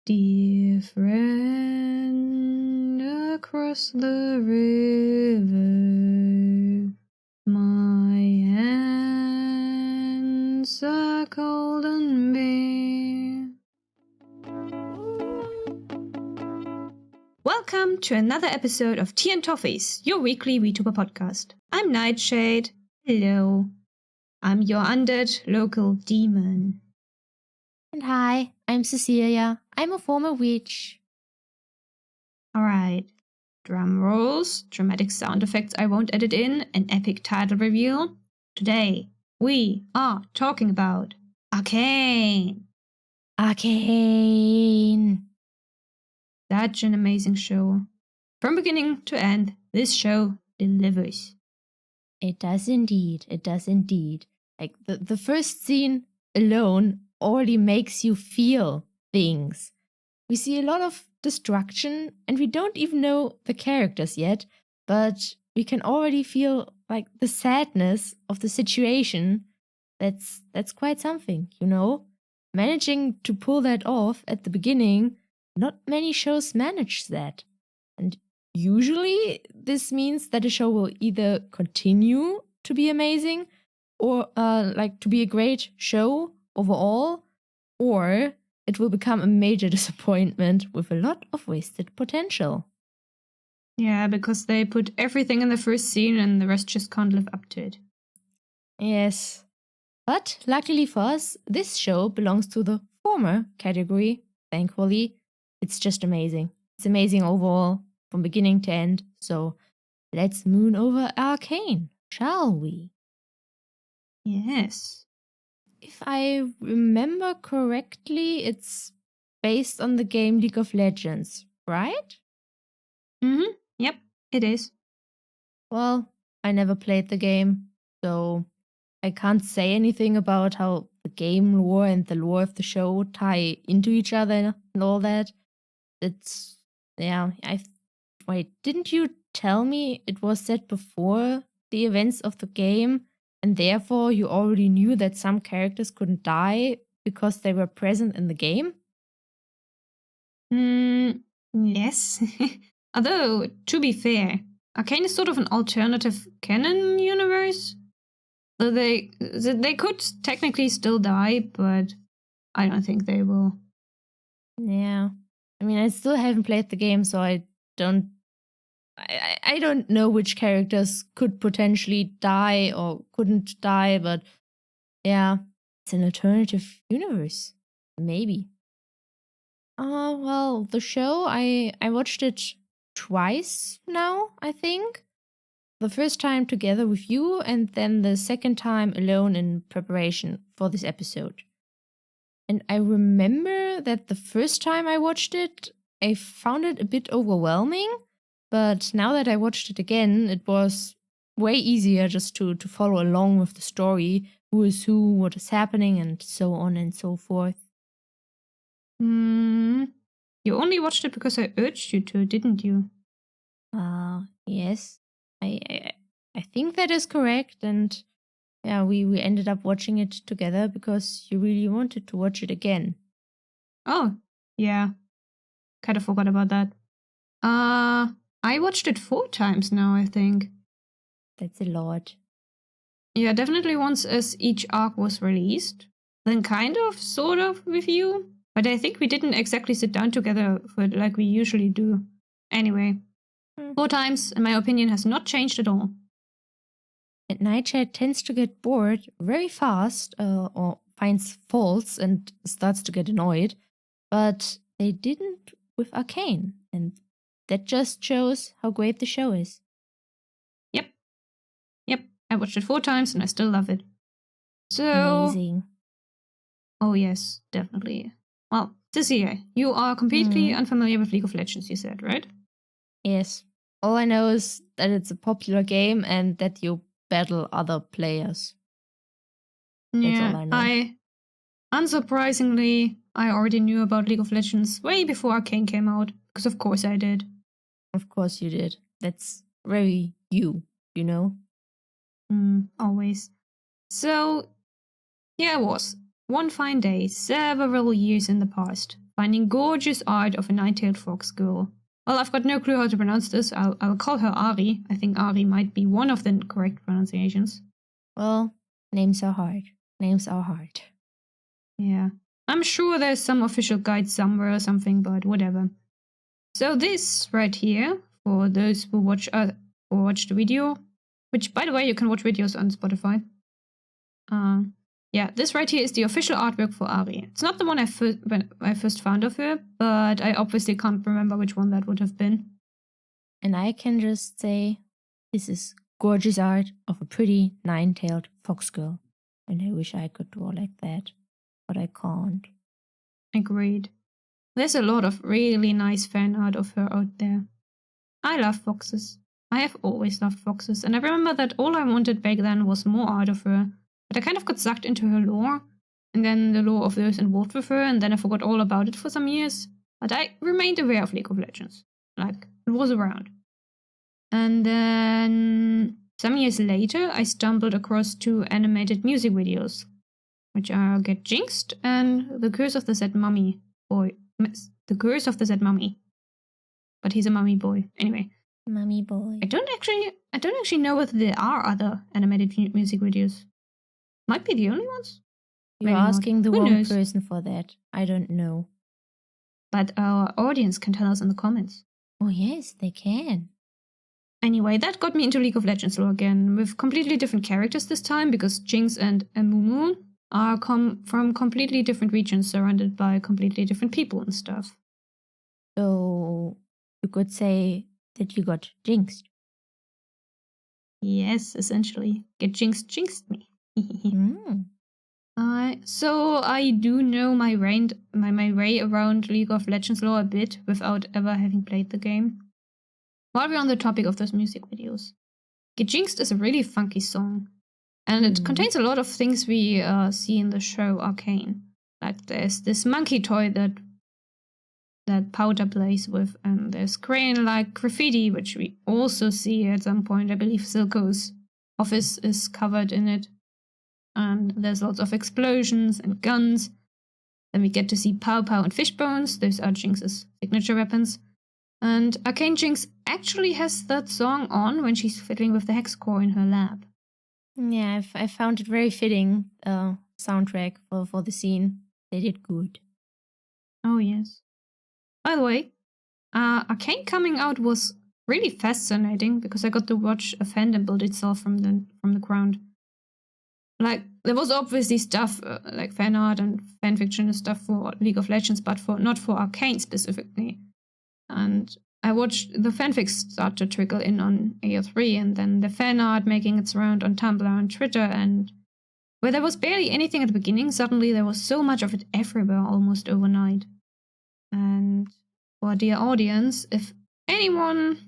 Dear friend, across the river, my hands are cold and bare. Welcome to another episode of Tea and Toffees, your weekly VTuber podcast. I'm Neitshayd. Hello. I'm your undead local demon. And hi, I'm Cecilia. I'm a former witch. Alright. Drum rolls, dramatic sound effects I won't edit in, an epic title reveal. Today, we are talking about Arcane. Arcane. Such an amazing show. From beginning to end, this show delivers. It does indeed. It does indeed. Like the first scene alone already makes you feel things. We see a lot of destruction and we don't even know the characters yet, but we can already feel like the sadness of the situation. That's quite something, you know? Managing to pull that off at the beginning, not many shows manage that. And usually this means that a show will either continue to be amazing or to be a great show overall, or it will become a major disappointment with a lot of wasted potential. Yeah, because they put everything in the first scene and the rest just can't live up to it. Yes. But luckily for us, this show belongs to the former category, thankfully. It's just amazing. It's amazing overall, from beginning to end. So let's moon over Arcane, shall we? Yes. If I remember correctly, it's based on the game League of Legends, right? Yep, it is. Well, I never played the game, so I can't say anything about how the game lore and the lore of the show tie into each other and all that. It's, yeah, wait, didn't you tell me it was set before the events of the game, and therefore you already knew that some characters couldn't die because they were present in the game? Yes. Although, to be fair, Arcane is sort of an alternative canon universe. So they could technically still die, but I don't think they will. Yeah. I mean, I still haven't played the game, so I don't know which characters could potentially die or couldn't die, but yeah, it's an alternative universe. Maybe. Well, the show, I watched it twice now, I think. The first time together with you, and then the second time alone in preparation for this episode. And I remember that the first time I watched it, I found it a bit overwhelming. But now that I watched it again, it was way easier just to follow along with the story, who is who, what is happening, and so on and so forth. You only watched it because I urged you to, didn't you? Yes. I think that is correct, and yeah, we ended up watching it together because you really wanted to watch it again. Oh, yeah. Kind of forgot about that. I watched it 4 times now, I think. That's a lot. Yeah, definitely once as each arc was released. Then kind of, sort of, with you. But I think we didn't exactly sit down together for it like we usually do. Anyway, 4 times, in my opinion, has not changed at all. And Neitshayd tends to get bored very fast, or finds faults and starts to get annoyed. But they didn't with Arcane, and that just shows how great the show is. Yep, I watched it 4 times and I still love it. So... Amazing. Oh yes, definitely. Well, Cecilia, you are completely unfamiliar with League of Legends, you said, right? Yes. All I know is that it's a popular game and that you battle other players. That's all I know. Unsurprisingly, I already knew about League of Legends way before Arcane came out, because of course I did. Of course you did. That's very you know? Always. So, yeah, it was. One fine day, several years in the past, finding gorgeous art of a nine-tailed fox girl. Well, I've got no clue how to pronounce this. I'll call her Ahri. I think Ahri might be one of the correct pronunciations. Well, names are hard. Names are hard. Yeah. I'm sure there's some official guide somewhere or something, but whatever. So this right here, for those who watch the video, which, by the way, you can watch videos on Spotify. Yeah, this right here is the official artwork for Ahri. It's not the one I first found of her, but I obviously can't remember which one that would have been. And I can just say, this is gorgeous art of a pretty nine-tailed fox girl. And I wish I could draw like that, but I can't. Agreed. There's a lot of really nice fan art of her out there. I love foxes. I have always loved foxes, and I remember that all I wanted back then was more art of her. But I kind of got sucked into her lore, and then the lore of those involved with her, and then I forgot all about it for some years. But I remained aware of League of Legends. Like, it was around. And then some years later, I stumbled across 2 animated music videos, which are Get Jinxed and The Curse of the Zed Mummy Boy. The Curse of the Zed Mummy. But he's a mummy boy. Anyway. Mummy boy. I don't actually know whether there are other animated music videos. Might be the only ones. You're Maybe asking not. the Who wrong knows? person for that. I don't know. But our audience can tell us in the comments. Oh yes, they can. Anyway, that got me into League of Legends lore again, with completely different characters this time, because Jinx and Amumu are from completely different regions, surrounded by completely different people and stuff. So you could say that you got jinxed. Yes, essentially. Get jinxed me. Mm. So I do know my way around League of Legends lore a bit without ever having played the game. While we're on the topic of those music videos, Get Jinxed is a really funky song, and it contains a lot of things we see in the show Arcane. Like there's this monkey toy that Powder plays with, and there's crane-like graffiti, which we also see at some point. I believe Silco's office is covered in it. And there's lots of explosions and guns. Then we get to see Pow Pow and Fishbones. Those are Jinx's signature weapons. And Arcane Jinx actually has that song on when she's fiddling with the hex core in her lab. Yeah, I found it very fitting soundtrack for the scene. They did good. Oh, yes. By the way, Arcane coming out was really fascinating because I got to watch a fandom build itself from the ground. Like, there was obviously stuff like fan art and fan fiction and stuff for League of Legends, but not for Arcane specifically. And I watched the fanfics start to trickle in on AO3, and then the fan art making its round on Tumblr and Twitter, and where there was barely anything at the beginning, suddenly there was so much of it everywhere almost overnight. And for dear audience, if anyone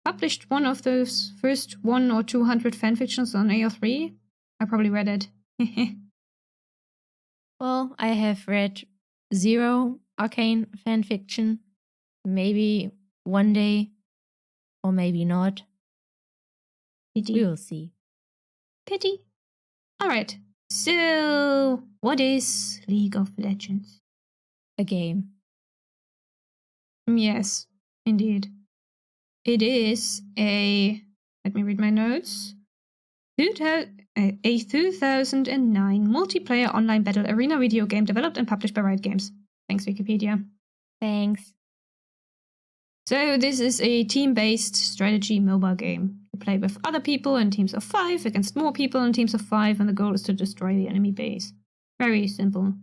published one of those first 100 or 200 fanfictions on AO3, I probably read it. Well, I have read 0 Arcane fanfiction. Maybe one day, or maybe not. Pity. We will see. Pity. Alright, so what is League of Legends? A game. Yes, indeed. It is let me read my notes. A 2009 multiplayer online battle arena video game developed and published by Riot Games. Thanks, Wikipedia. Thanks. So this is a team-based strategy mobile game. You play with other people in teams of 5 against more people in teams of 5, and the goal is to destroy the enemy base. Very simple.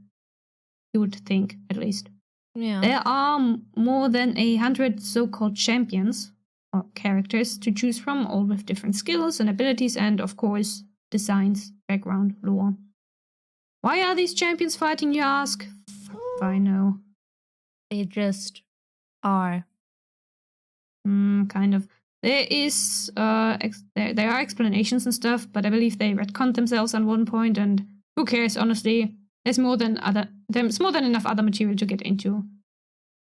You would think, at least. Yeah. There are more than 100 so-called champions, or characters, to choose from, all with different skills and abilities and, of course, designs, background, lore. Why are these champions fighting, you ask? If I know. They just are. Kind of. There is there are explanations and stuff, but I believe they retconned themselves at one point, and who cares, honestly? There's more than enough other material to get into.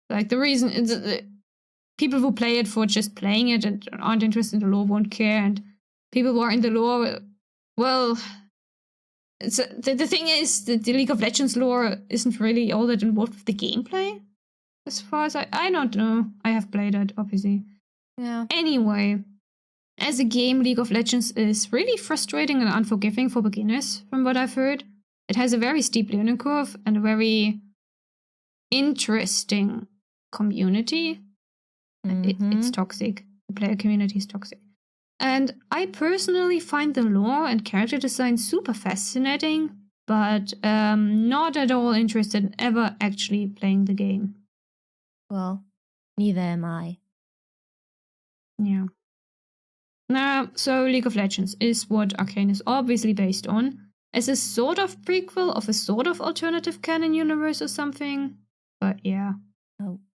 Like, the reason is people who play it for just playing it and aren't interested in the lore won't care, and people who are in the lore, well, the thing is that the League of Legends lore isn't really all that involved with the gameplay. As far as I don't know. I have played it, obviously. Yeah. Anyway, as a game, League of Legends is really frustrating and unforgiving for beginners, from what I've heard. It has a very steep learning curve and a very interesting community. It's toxic. The player community is toxic. And I personally find the lore and character design super fascinating, but not at all interested in ever actually playing the game. Well, neither am I. Yeah. So League of Legends is what Arcane is obviously based on, as a sort of prequel of a sort of alternative canon universe or something. But yeah.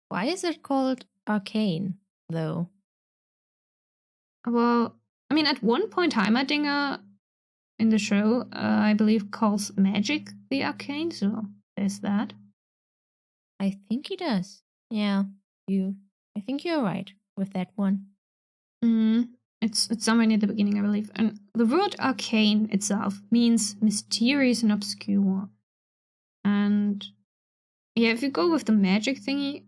Why is it called Arcane, though? Well, I mean, at one point, Heimerdinger in the show, I believe, calls magic the Arcane, so there's that. I think he does. Yeah, I think you're right with that one. It's somewhere near the beginning, I believe. And the word arcane itself means mysterious and obscure. And yeah, if you go with the magic thingy,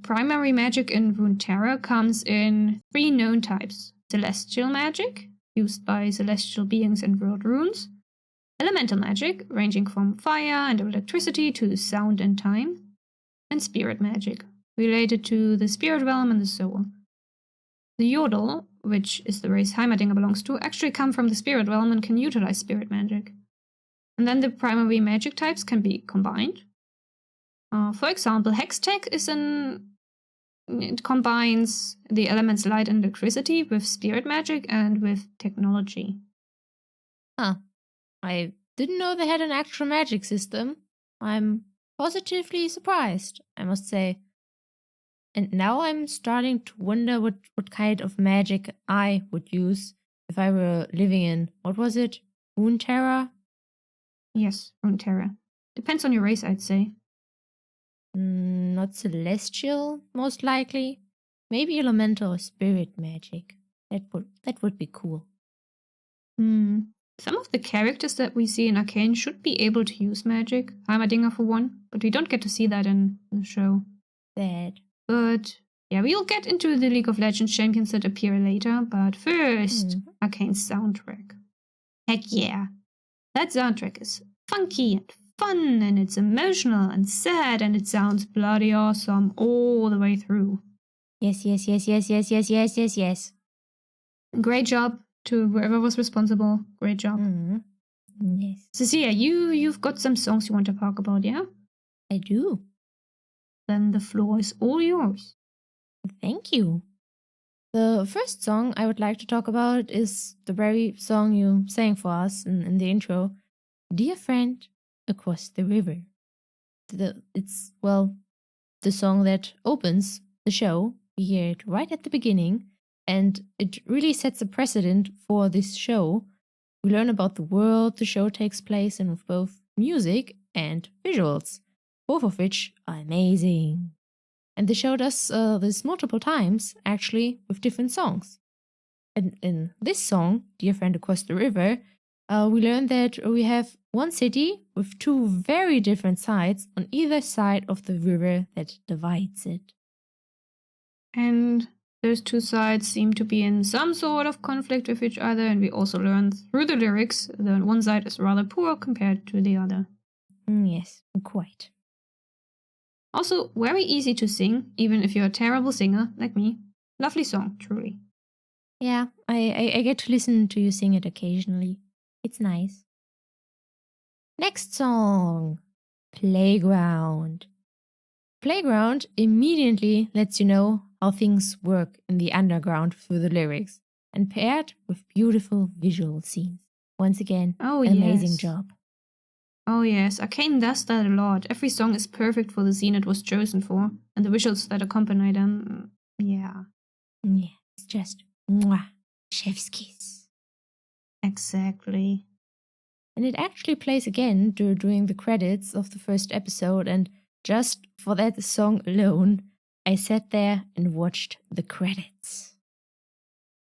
primary magic in Runeterra comes in 3 known types. Celestial magic, used by celestial beings and world runes. Elemental magic, ranging from fire and electricity to sound and time. And spirit magic, related to the spirit realm and the soul. The Yodel, which is the race Heimerdinger belongs to, actually come from the spirit realm and can utilize spirit magic. And then the primary magic types can be combined. For example, Hextech it combines the elements light and electricity with spirit magic and with technology. Huh. I didn't know they had an actual magic system. I'm positively surprised, I must say. And now I'm starting to wonder what kind of magic I would use if I were living in, what was it? Runeterra? Yes, Runeterra. Depends on your race, I'd say. Not celestial, most likely. Maybe elemental or spirit magic. That would be cool. Some of the characters that we see in Arcane should be able to use magic. Heimerdinger for one, but we don't get to see that in the show. Sad. But yeah, we'll get into the League of Legends champions that appear later. But first, Arcane's soundtrack. Heck yeah. That soundtrack is funky and fun, and it's emotional and sad, and it sounds bloody awesome all the way through. Yes. Great job to whoever was responsible. Great job. Yes. Cecilia, you've got some songs you want to talk about, yeah? I do. Then the floor is all yours. Thank you. The first song I would like to talk about is the very song you sang for us in the intro, Dear Friend Across the River. It's the song that opens the show. We hear it right at the beginning, and it really sets a precedent for this show. We learn about the world the show takes place in with both music and visuals, both of which are amazing. And the show does this multiple times, actually, with different songs. And in this song, Dear Friend Across the River, we learn that we have one city with 2 very different sides on either side of the river that divides it. And those 2 sides seem to be in some sort of conflict with each other, and we also learn through the lyrics that one side is rather poor compared to the other. Yes, quite. Also, very easy to sing, even if you're a terrible singer like me. Lovely song, truly. Yeah, I get to listen to you sing it occasionally. It's nice. Next song, Playground. Playground immediately lets you know how things work in the underground through the lyrics, and paired with beautiful visual scenes. Once again, amazing job. Oh yes, Arcane does that a lot. Every song is perfect for the scene it was chosen for, and the visuals that accompany them, yeah. Yeah, it's just mwah, chef's kiss. Exactly. And it actually plays again during the credits of the first episode, and just for that song alone, I sat there and watched the credits.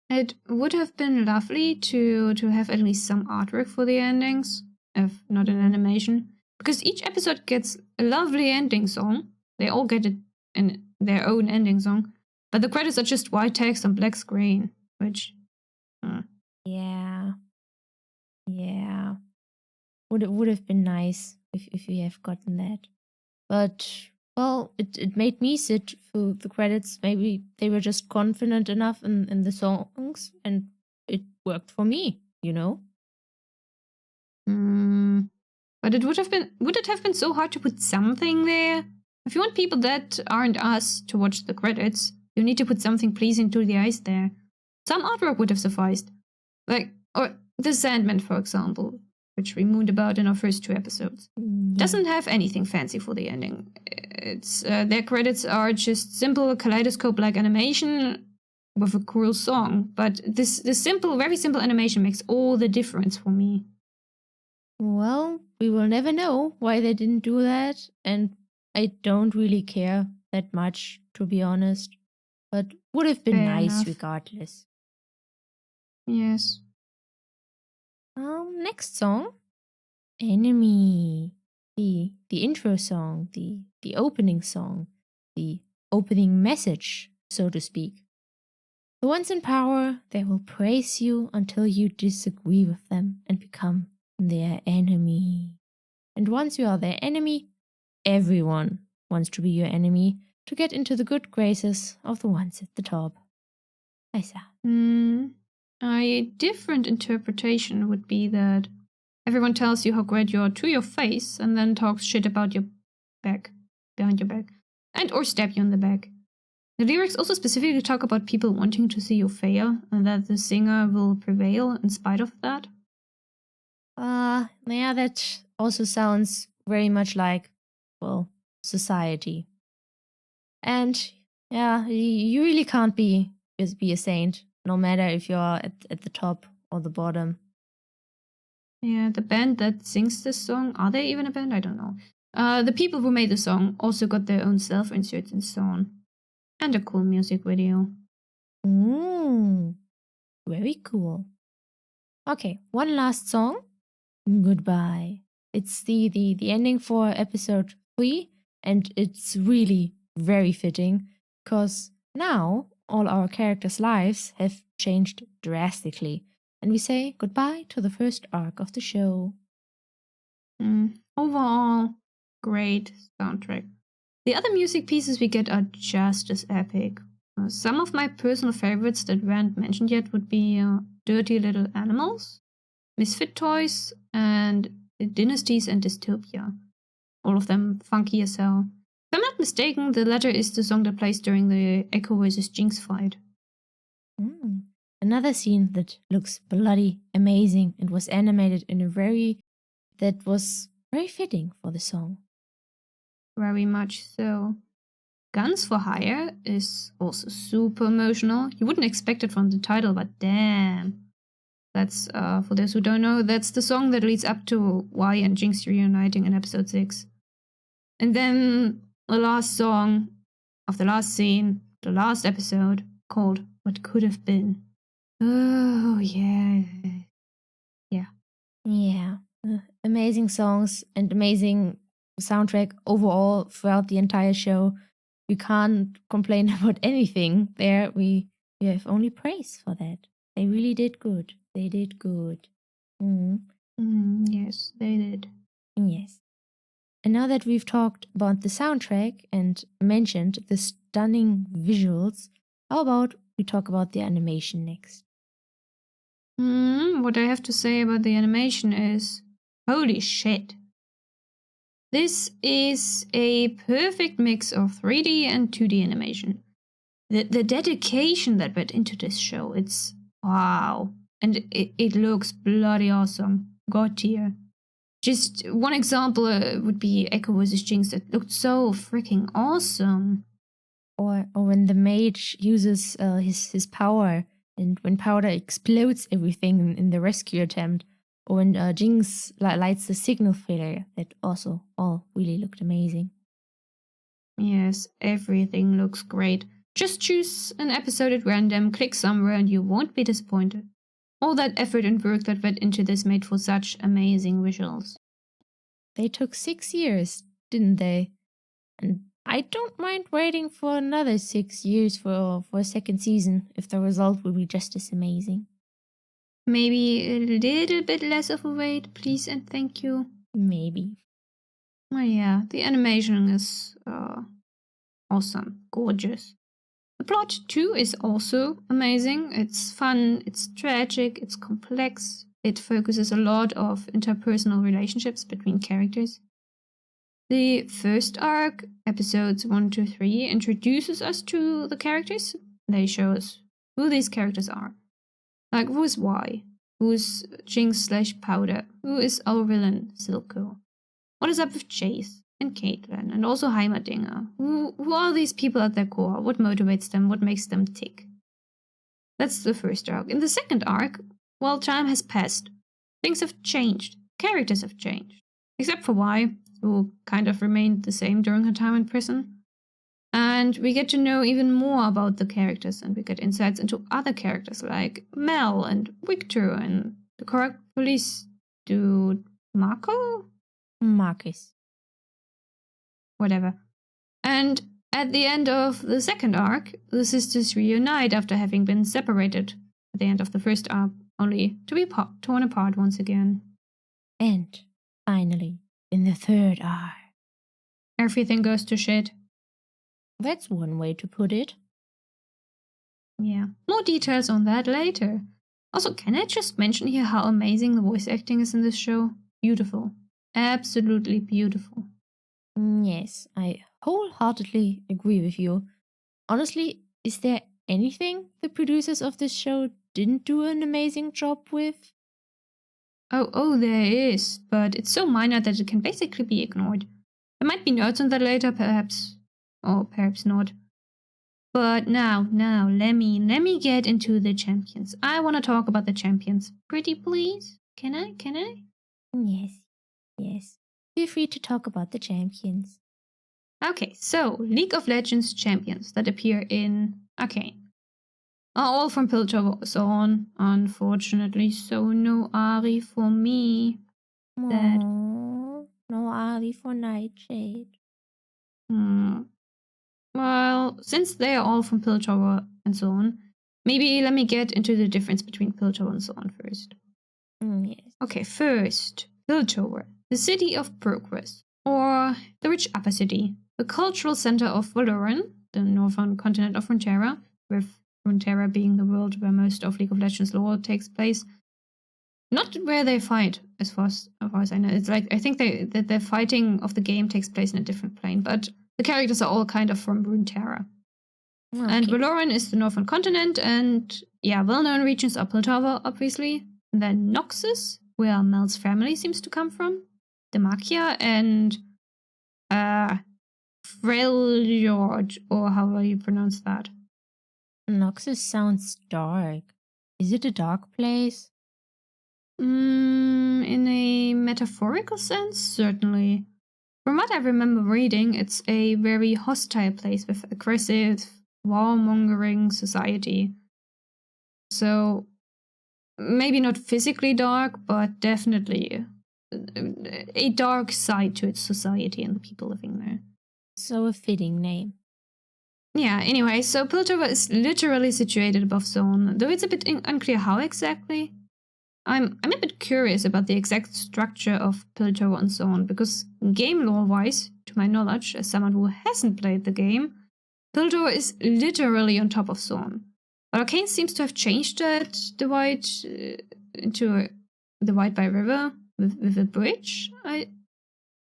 It would have been lovely to have at least some artwork for the endings. if not an animation. Because each episode gets a lovely ending song. They all get it in their own ending song. But the credits are just white text on black screen, which... Yeah. Would have been nice if we have gotten that. But, well, it made me sit through the credits. Maybe they were just confident enough in the songs, and it worked for me, you know? But would it have been so hard to put something there? If you want people that aren't us to watch the credits, you need to put something pleasing to the eyes there. Some artwork would have sufficed. Or The Sandman, for example, which we mooned about in our first 2 episodes. Doesn't have anything fancy for the ending. It's their credits are just simple kaleidoscope-like animation with a cool song. But this simple, very simple animation makes all the difference for me. Well, we will never know why they didn't do that, and I don't really care that much, to be honest. But would have been Fair nice enough. regardless. Yes. Next song, Enemy. The intro song, the opening song, the opening message, so to speak. The ones in power, they will praise you until you disagree with them and become their enemy. And once you are their enemy, everyone wants to be your enemy to get into the good graces of the ones at the top. Isa. A different interpretation would be that everyone tells you how great you are to your face and then talks shit about your back, behind your back, and or stab you in the back. The lyrics also specifically talk about people wanting to see you fail and that the singer will prevail in spite of that. Yeah, that also sounds very much like, well, society. And yeah, you really can't be a saint, no matter if you're at the top or the bottom. Yeah, the band that sings this song, are they even a band? I don't know. The people who made the song also got their own self-inserts in Zaun. And a cool music video. Very cool. Okay, one last song. Goodbye. It's the ending for episode 3, and it's really very fitting because now all our characters' lives have changed drastically, and we say goodbye to the first arc of the show. Overall, great soundtrack. The other music pieces we get are just as epic. Some of my personal favorites that weren't mentioned yet would be Dirty Little Animals, Misfit Toys, and Dynasties and Dystopia. All of them funky as hell. If I'm not mistaken, the latter is the song that plays during the Ekko vs. Jinx fight. Another scene that looks bloody amazing and was animated in a that was very fitting for the song. Very much so. Guns for Hire is also super emotional. You wouldn't expect it from the title, but damn. That's, for those who don't know, that's the song that leads up to Y and Jinx reuniting in episode 6. And then the last song of the last scene, the last episode, called What Could Have Been. Oh, yeah. Yeah. Amazing songs and amazing soundtrack overall throughout the entire show. We can't complain about anything there. We have only praise for that. They really did good. They did good. Yes, they did. Yes. And now that we've talked about the soundtrack and mentioned the stunning visuals, how about we talk about the animation next? What I have to say about the animation is, holy shit. This is a perfect mix of 3D and 2D animation. The dedication that went into this show, it's wow. And it looks bloody awesome. God tier. Just one example would be Ekko vs. Jinx that looked so freaking awesome. Or when the mage uses his power, and when powder explodes everything in the rescue attempt, or when Jinx lights the signal failure, that also all really looked amazing. Yes, everything looks great. Just choose an episode at random, click somewhere, and you won't be disappointed. all that effort and work that went into this made for such amazing visuals. They took 6 years, didn't they? And I don't mind waiting for another 6 years for a second season if the result will be just as amazing. Maybe a little bit less of a wait, please and thank you. Maybe. Oh yeah, the animation is awesome, gorgeous. The plot too is also amazing. It's fun, it's tragic, it's complex. It focuses a lot of interpersonal relationships between characters. The first arc, episodes 1 to 3, introduces us to the characters. They show us who these characters are. Like, who's Y? Who's Jinx/Powder? Who is our villain, Silco? What is up with Jayce and Caitlyn, and also Heimerdinger? Who are these people at their core? What motivates them? What makes them tick? That's the first arc. In the second arc, well, time has passed. Things have changed. Characters have changed. Except for Y, who kind of remained the same during her time in prison. And we get to know even more about the characters, and we get insights into other characters like Mel and Viktor and the corrupt police dude Marcus. Whatever. And at the end of the second arc, the sisters reunite after having been separated at the end of the first arc, only to be torn apart once again. And finally, in the third arc, everything goes to shit. That's one way to put it. Yeah, more details on that later. Also, can I just mention here how amazing the voice acting is in this show? Beautiful. Absolutely beautiful. Yes, I wholeheartedly agree with you. Honestly, is there anything the producers of this show didn't do an amazing job with? Oh, there is, but it's so minor that it can basically be ignored. There might be notes on that later, perhaps. Or perhaps not. But now, let me get into the champions. I want to talk about the champions. Pretty please? Can I? Yes. Feel free to talk about the champions. Okay, so League of Legends champions that appear in Arcane are all from Piltover, Zaun, unfortunately, so no Ahri for me. Sad. No Ahri for Neitshayd. Well, since they are all from Piltover and Zaun, maybe let me get into the difference between Piltover and Zaun first. Yes. Okay, first, Piltover, the city of progress, or the rich upper city, the cultural center of Valoran, the northern continent of Runeterra, with Runeterra being the world where most of League of Legends lore takes place. Not where they fight, as far as I know. It's like, I think that the fighting of the game takes place in a different plane, but the characters are all kind of from Runeterra. Okay. And Valoran is the northern continent, and yeah, well-known regions are Piltover, obviously. And then Noxus, where Mel's family seems to come from. Demacia, and Freljord, or however you pronounce that. Noxus sounds dark. Is it a dark place? In a metaphorical sense, certainly. From what I remember reading, it's a very hostile place with aggressive, warmongering society. So, maybe not physically dark, but definitely a dark side to its society and the people living there. So a fitting name. Yeah, anyway, so Piltover is literally situated above Zaun, though it's a bit unclear how exactly. I'm a bit curious about the exact structure of Piltover and Zaun, because game lore-wise, to my knowledge, as someone who hasn't played the game, Piltover is literally on top of Zaun. But Arcane seems to have changed that divide into the divide by river with a bridge.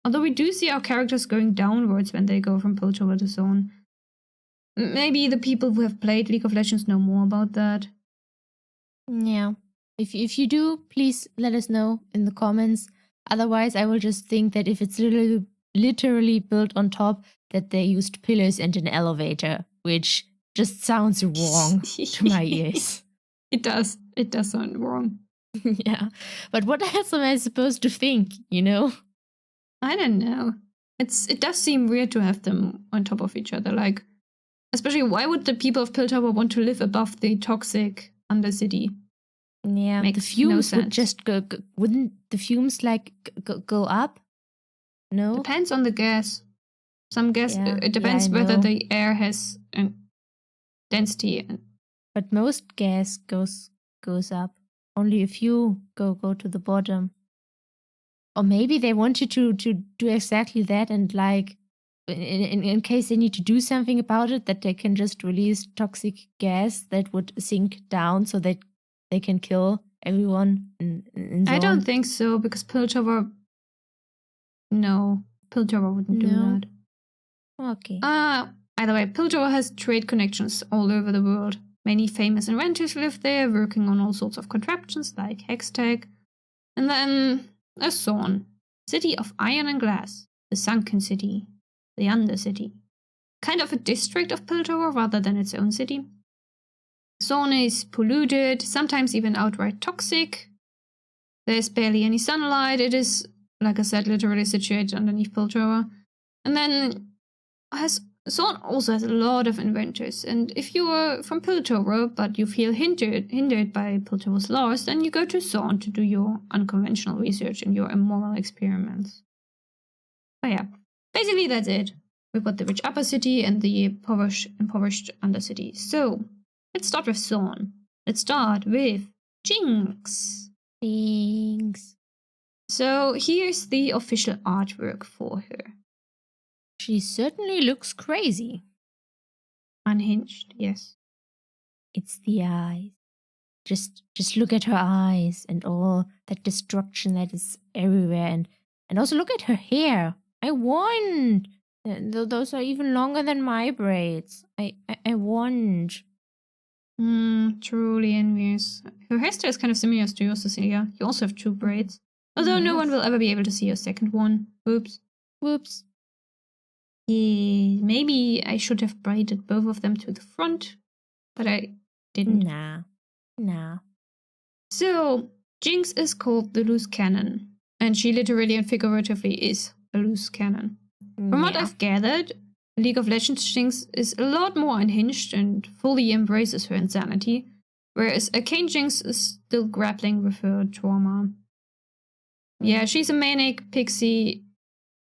Although we do see our characters going downwards when they go from Piltover to Zaun. Maybe the people who have played League of Legends know more about that. Yeah. If you do, please let us know in the comments. Otherwise, I will just think that if it's literally built on top, that they used pillars and an elevator, which just sounds wrong to my ears. It does. It does sound wrong. Yeah. But what else am I supposed to think, you know? I don't know. It does seem weird to have them on top of each other. Like, especially, why would the people of Piltover want to live above the toxic Undercity? Yeah, the Makes no fumes would sense. just wouldn't the fumes like go up? No? Depends on the gas. Some gas, Yeah, it depends I whether know. the air has density. But most gas goes up. Only a few go to the bottom. Or maybe they want you to do exactly that, and like in case they need to do something about it, that they can just release toxic gas that would sink down so that they can kill everyone in I don't Zaun. think so, because Piltover... No, Piltover wouldn't do No? that. Okay. By the way, Piltover has trade connections all over the world. Many famous inventors live there, working on all sorts of contraptions like Hextech. And then there's Zaun, city of iron and glass, the sunken city, the Undercity. Kind of a district of Piltover rather than its own city. Zaun is polluted, sometimes even outright toxic. There's barely any sunlight. It is, like I said, literally situated underneath Piltover. And then Zaun also has a lot of inventors. And if you are from Piltover, but you feel hindered by Piltover's laws, then you go to Zaun to do your unconventional research and your immoral experiments. But yeah, basically that's it. We've got the rich upper city and the impoverished undercity. So let's start with Zaun. Let's start with Jinx. Thanks. So here's the official artwork for her. She certainly looks crazy. Unhinged, yes. It's the eyes. Just look at her eyes and all that destruction that is everywhere, and also look at her hair. I want. Those are even longer than my braids. I want. Truly envious. Her hairstyle is kind of similar to yours, Cecilia. You also have two braids. Although no one Yes. will ever be able to see your second one. Oops. Whoops. Yeah, maybe I should have braided both of them to the front, but I didn't. Nah. So, Jinx is called the loose cannon, and she literally and figuratively is a loose cannon. From what Yeah. I've gathered, League of Legends Jinx is a lot more unhinged and fully embraces her insanity, whereas Arcane Jinx is still grappling with her trauma. Yeah, she's a manic pixie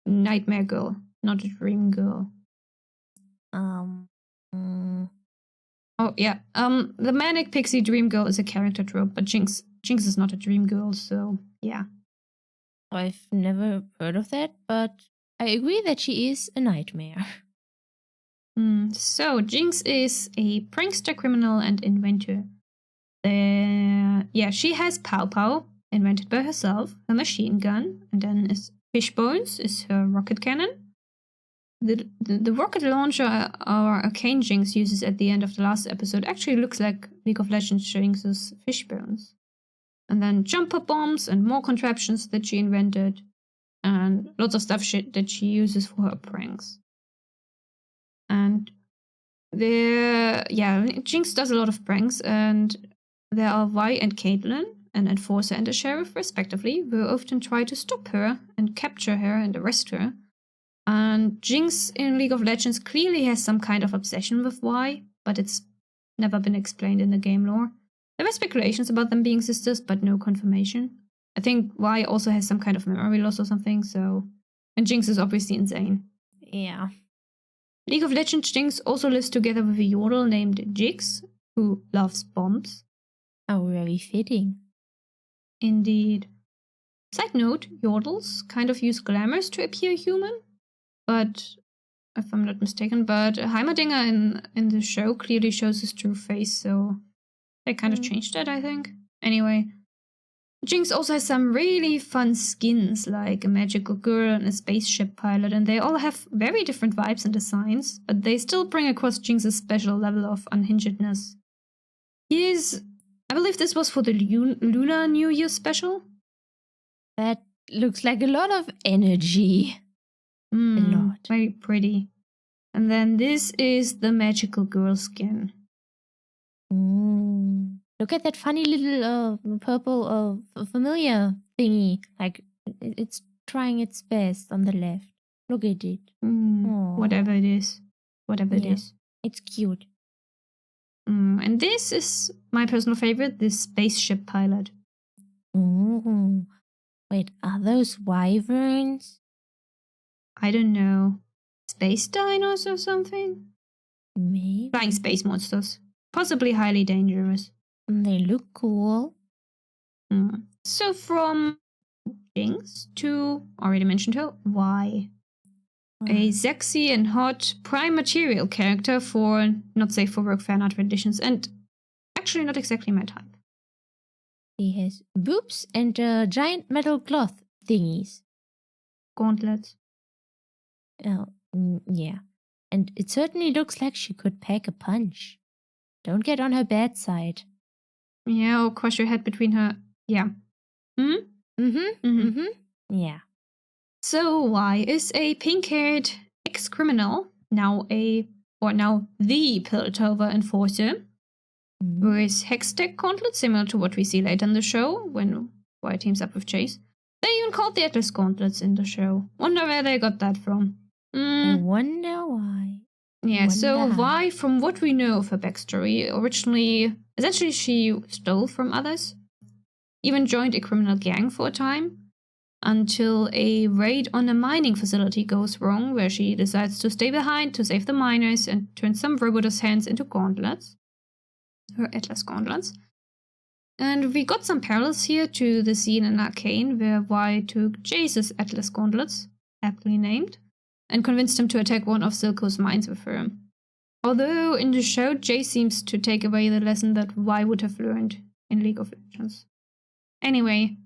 nightmare girl, not a dream girl. Oh yeah, the manic pixie dream girl is a character trope, but Jinx is not a dream girl, so yeah. I've never heard of that, but I agree that she is a nightmare. So Jinx is a prankster, criminal, and inventor. She has Pow Pow, invented by herself, her machine gun, and then Fishbones is her rocket cannon. The rocket launcher our Arcane Jinx uses at the end of the last episode actually looks like League of Legends Jinx's Fishbones. And then jumper bombs and more contraptions that she invented, and lots of stuff that she uses for her pranks. And Jinx does a lot of pranks, and there are Vi and Caitlyn, an enforcer and a sheriff, respectively, who often try to stop her and capture her and arrest her. And Jinx in League of Legends clearly has some kind of obsession with Vi, but it's never been explained in the game lore. There were speculations about them being sisters, but no confirmation. I think Vi also has some kind of memory loss or something, so... And Jinx is obviously insane. Yeah. League of Legends Jinx also lives together with a yodel named Jayce, who loves bombs. Oh, very fitting. Indeed. Side note, yodels kind of use glamours to appear human, but if I'm not mistaken, but Heimerdinger in the show clearly shows his true face, so they kind of changed that, I think. Anyway, Jinx also has some really fun skins, like a magical girl and a spaceship pilot, and they all have very different vibes and designs, but they still bring across Jinx's special level of unhingedness. I believe this was for the Lunar New Year special. That looks like a lot of energy. A lot. Very pretty. And then this is the magical girl skin. Look at that funny little purple familiar thingy. Like, it's trying its best on the left. Look at it. Whatever it is. Whatever it is. It's cute. And this is my personal favorite, this spaceship pilot. Ooh. Wait, are those wyverns? I don't know. Space dinos or something? Maybe. Flying space monsters. Possibly highly dangerous. They look cool. So from Jinx to, already mentioned her, Y. A sexy and hot prime material character for not safe for work fanart renditions, and actually not exactly my type. He has boobs and giant metal cloth thingies. Gauntlets. Oh, yeah. And it certainly looks like she could pack a punch. Don't get on her bad side. Yeah, or crush your head between her. Yeah. Yeah. So Y is a pink-haired ex-criminal, now the Piltover enforcer, wears Hextech gauntlets similar to what we see later in the show when Y teams up with Jayce. They even called the Atlas gauntlets in the show. Wonder where they got that from. I wonder why. Yeah, so Y, from what we know of her backstory, essentially she stole from others, even joined a criminal gang for a time, until a raid on a mining facility goes wrong, where she decides to stay behind to save the miners and turn some roboters' hands into gauntlets. Her Atlas gauntlets. And we got some parallels here to the scene in Arcane, where Y took Jayce's Atlas gauntlets, aptly named, and convinced him to attack one of Silco's mines with her. Although in the show, Jayce seems to take away the lesson that Y would have learned in League of Legends. Anyway,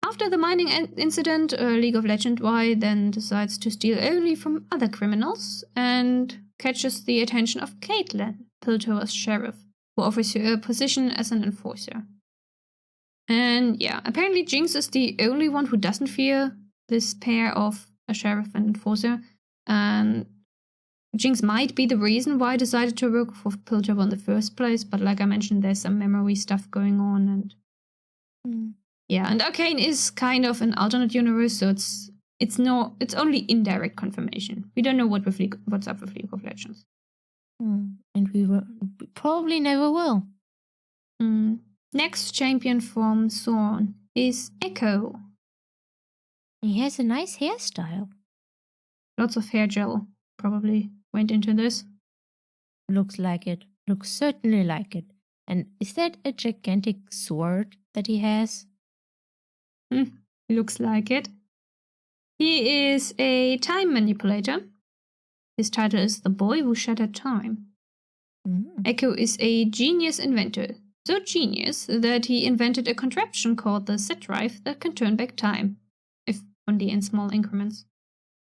after the mining incident, League of Legends Y then decides to steal only from other criminals and catches the attention of Caitlyn, Piltover's sheriff, who offers her a position as an enforcer. And yeah, apparently Jinx is the only one who doesn't fear this pair of a sheriff and enforcer, and Jinx might be the reason why I decided to work for Piltover in the first place, but like I mentioned, there's some memory stuff going on, and yeah, and Arcane is kind of an alternate universe, so it's only indirect confirmation. We don't know what's up with League of Legends. And we probably never will. Next champion from Zaun is Ekko. He has a nice hairstyle. Lots of hair gel probably went into this. Looks like it. Looks certainly like it. And is that a gigantic sword that he has? Looks like it. He is a time manipulator. His title is The Boy Who Shattered Time. Ekko is a genius inventor. So genius that he invented a contraption called the set drive that can turn back time, if only in small increments.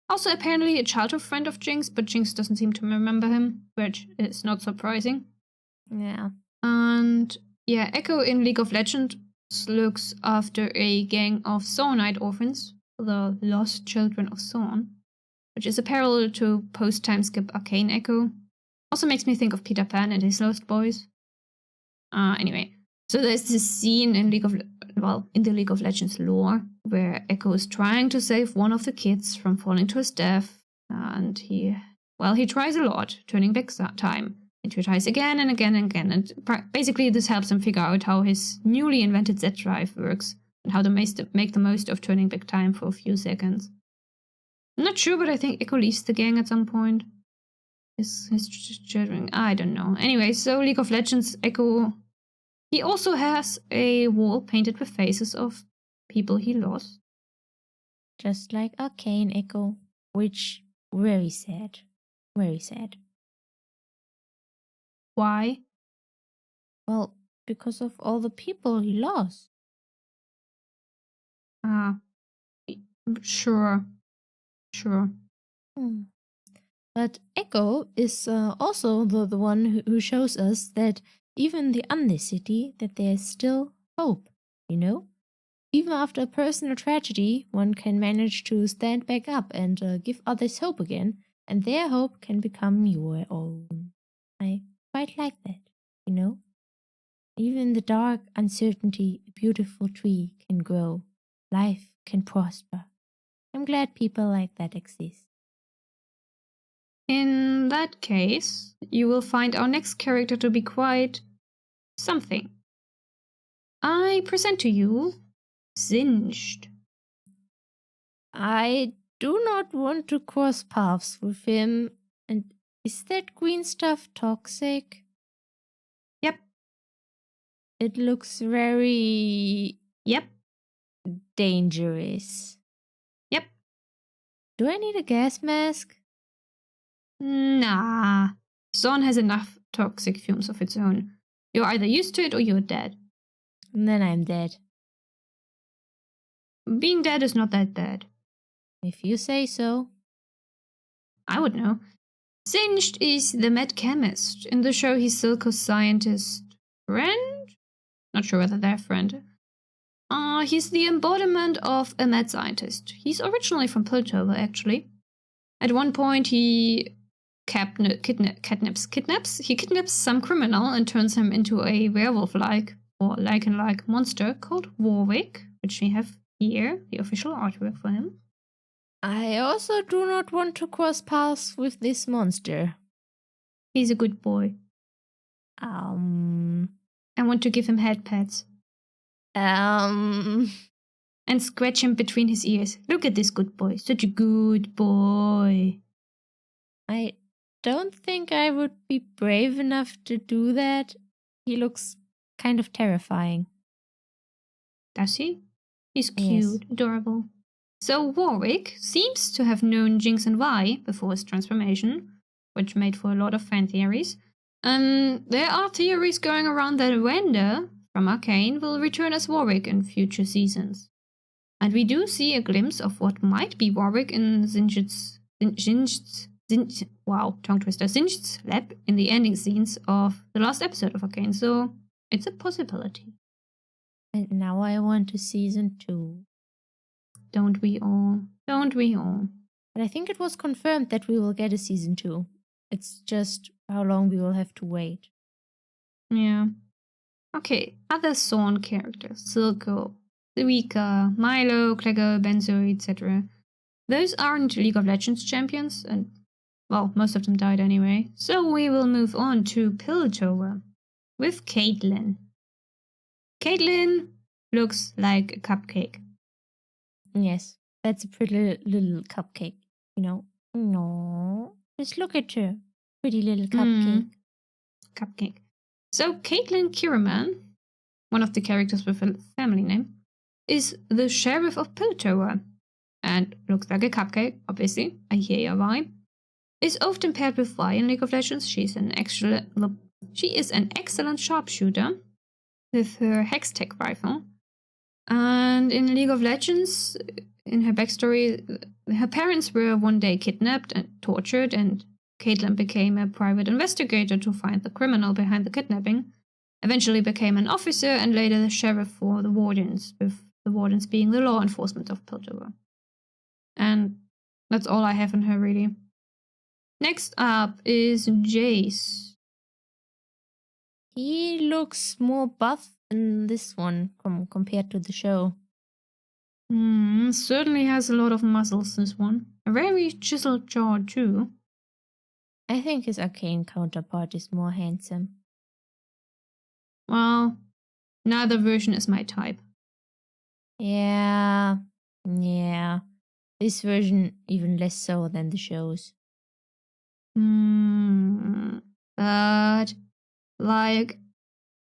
Also apparently a childhood friend of Jinx, but Jinx doesn't seem to remember him, which is not surprising. Yeah. And yeah, Ekko in League of Legends looks after a gang of Zaunite orphans, the Lost Children of Zaun, which is a parallel to post-time skip Arcane Ekko. Also makes me think of Peter Pan and his Lost Boys. Anyway, so there's this scene in the League of Legends lore where Ekko is trying to save one of the kids from falling to his death, and he tries a lot, turning back time. And he tries again and again and again, and basically this helps him figure out how his newly invented Z drive works and how to make the most of turning back time for a few seconds. I'm not sure, but I think Ekko leaves the gang at some point. His children, I don't know. Anyway, so League of Legends, Ekko, he also has a wall painted with faces of people he lost. Just like Arcane Ekko, which very sad. Very sad. Why? Well, because of all the people he lost. Sure. But Ekko is also the one who shows us that even in the Undercity, that there's still hope, you know? Even after a personal tragedy, one can manage to stand back up and give others hope again, and their hope can become your own. I quite like that, you know? Even in the dark uncertainty, a beautiful tree can grow. Life can prosper. I'm glad people like that exist. In that case, you will find our next character to be quite something. I present to you Singed. I do not want to cross paths with him. And is that green stuff toxic? Yep. It looks very Yep. dangerous. Yep. Do I need a gas mask? Nah. Zaun has enough toxic fumes of its own. You're either used to it or you're dead. And then I'm dead. Being dead is not that dead. If you say so. I would know. Singed is the mad chemist. In the show, he's Silco's scientist friend? Not sure whether they're friend. He's the embodiment of a mad scientist. He's originally from Piltover, actually. At one point, he kidnaps some criminal and turns him into a werewolf-like or lichen-like monster called Warwick, which we have here, the official artwork for him. I also do not want to cross paths with this monster. He's a good boy. I want to give him head pats. And scratch him between his ears. Look at this good boy. Such a good boy. I don't think I would be brave enough to do that. He looks kind of terrifying. Does he? He's cute, yes. Adorable. So Warwick seems to have known Jinx and Vi before his transformation, which made for a lot of fan theories. There are theories going around that Wanda from Arcane will return as Warwick in future seasons. And we do see a glimpse of what might be Warwick in Singed's lab in the ending scenes of the last episode of Arcane, so it's a possibility. And now I want to season 2. Don't we all? Don't we all? But I think it was confirmed that we will get a season 2. It's just how long we will have to wait. Yeah. Okay, other Zaun characters. Silco, Suika, Milo, Cleggo, Benzo, etc. Those aren't League of Legends champions, and, well, most of them died anyway. So we will move on to Piltover with Caitlyn. Caitlyn looks like a cupcake. Yes, that's a pretty little cupcake, you know. No, just look at her. Pretty little cupcake. Cupcake. So Caitlyn Kiraman, one of the characters with a family name, is the sheriff of Piltover. And looks like a cupcake, obviously. I hear your vibe. Is often paired with Vi in League of Legends. She is an excellent sharpshooter with her Hextech rifle. And in League of Legends, in her backstory, her parents were one day kidnapped and tortured, and Caitlyn became a private investigator to find the criminal behind the kidnapping, eventually became an officer and later the sheriff for the Wardens, with the Wardens being the law enforcement of Piltover. And that's all I have on her, really. Next up is Jayce. He looks more buff in this one compared to the show. Certainly has a lot of muscles, this one. A very chiseled jaw, too. I think his Arcane counterpart is more handsome. Well, neither version is my type. Yeah. This version even less so than the shows. But, like,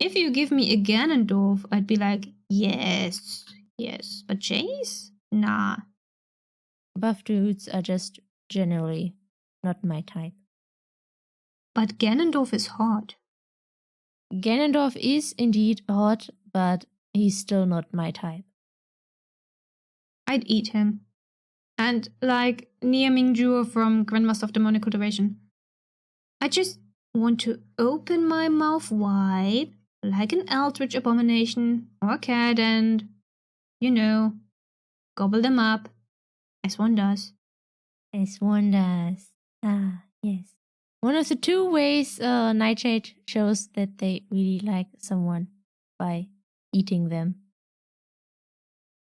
if you give me a Ganondorf, I'd be like, yes. But Jayce? Nah. Buff dudes are just generally not my type. But Ganondorf is hot. Ganondorf is indeed hot, but he's still not my type. I'd eat him. And like Nia Mingzhu from Grandmaster of Demonic Cultivation. I just want to open my mouth wide, like an eldritch abomination or a cat, and, you know, gobble them up, as one does. As one does. Ah, yes. One of the two ways Neitshayd shows that they really like someone by eating them.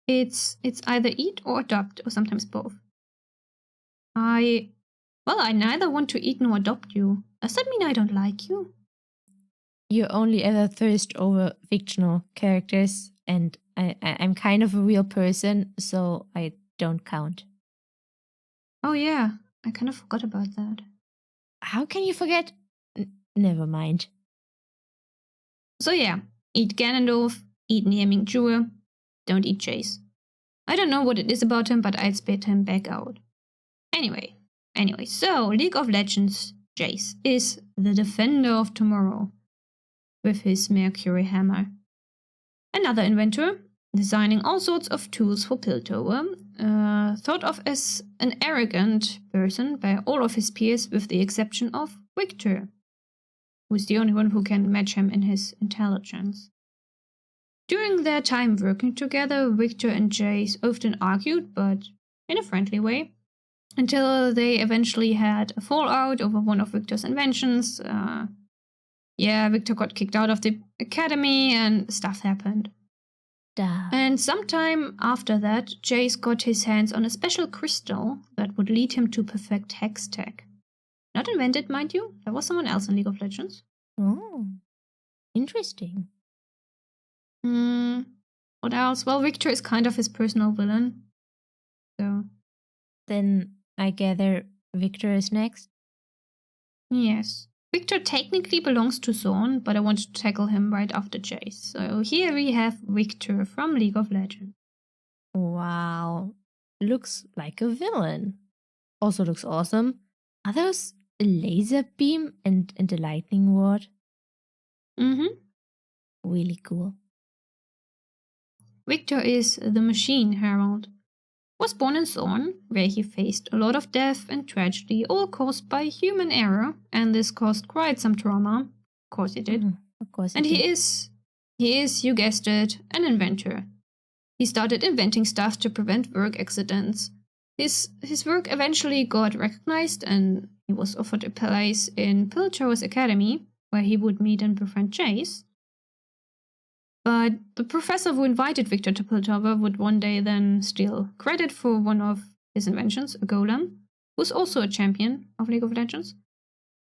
It's either eat or adopt, or sometimes both. I Well, I neither want to eat nor adopt you. Does that mean I don't like you? You only ever thirst over fictional characters, and I'm kind of a real person, so I don't count. Oh yeah, I kind of forgot about that. How can you forget? Never mind. So yeah, eat Ganondorf, eat Niaming, don't eat Jayce. I don't know what it is about him, but I'd spit him back out. Anyway, so League of Legends Jayce is the defender of tomorrow with his Mercury hammer. Another inventor, designing all sorts of tools for Piltover, thought of as an arrogant person by all of his peers with the exception of Viktor, who's the only one who can match him in his intelligence. During their time working together, Viktor and Jayce often argued, but in a friendly way, until they eventually had a fallout over one of Viktor's inventions. Viktor got kicked out of the academy and stuff happened. Duh. And sometime after that, Jayce got his hands on a special crystal that would lead him to perfect hex tech. Not invented, mind you. There was someone else in League of Legends. Oh, interesting. What else? Well, Viktor is kind of his personal villain. So. Then I gather Viktor is next? Yes. Viktor technically belongs to Zaun, but I want to tackle him right after Jayce. So here we have Viktor from League of Legends. Wow. Looks like a villain. Also looks awesome. Are those a laser beam and a lightning rod? Mm-hmm. Really cool. Viktor is the Machine Herald. Was born in Zaun, where he faced a lot of death and tragedy, all caused by human error, and this caused quite some trauma. Of course it did. Of course and it did. he is, you guessed it, an inventor. He started inventing stuff to prevent work accidents. His work eventually got recognized, and he was offered a place in Piltover's academy, where he would meet and befriend Jayce. But the professor who invited Viktor to Piltover would one day then steal credit for one of his inventions, a golem, who's also a champion of League of Legends.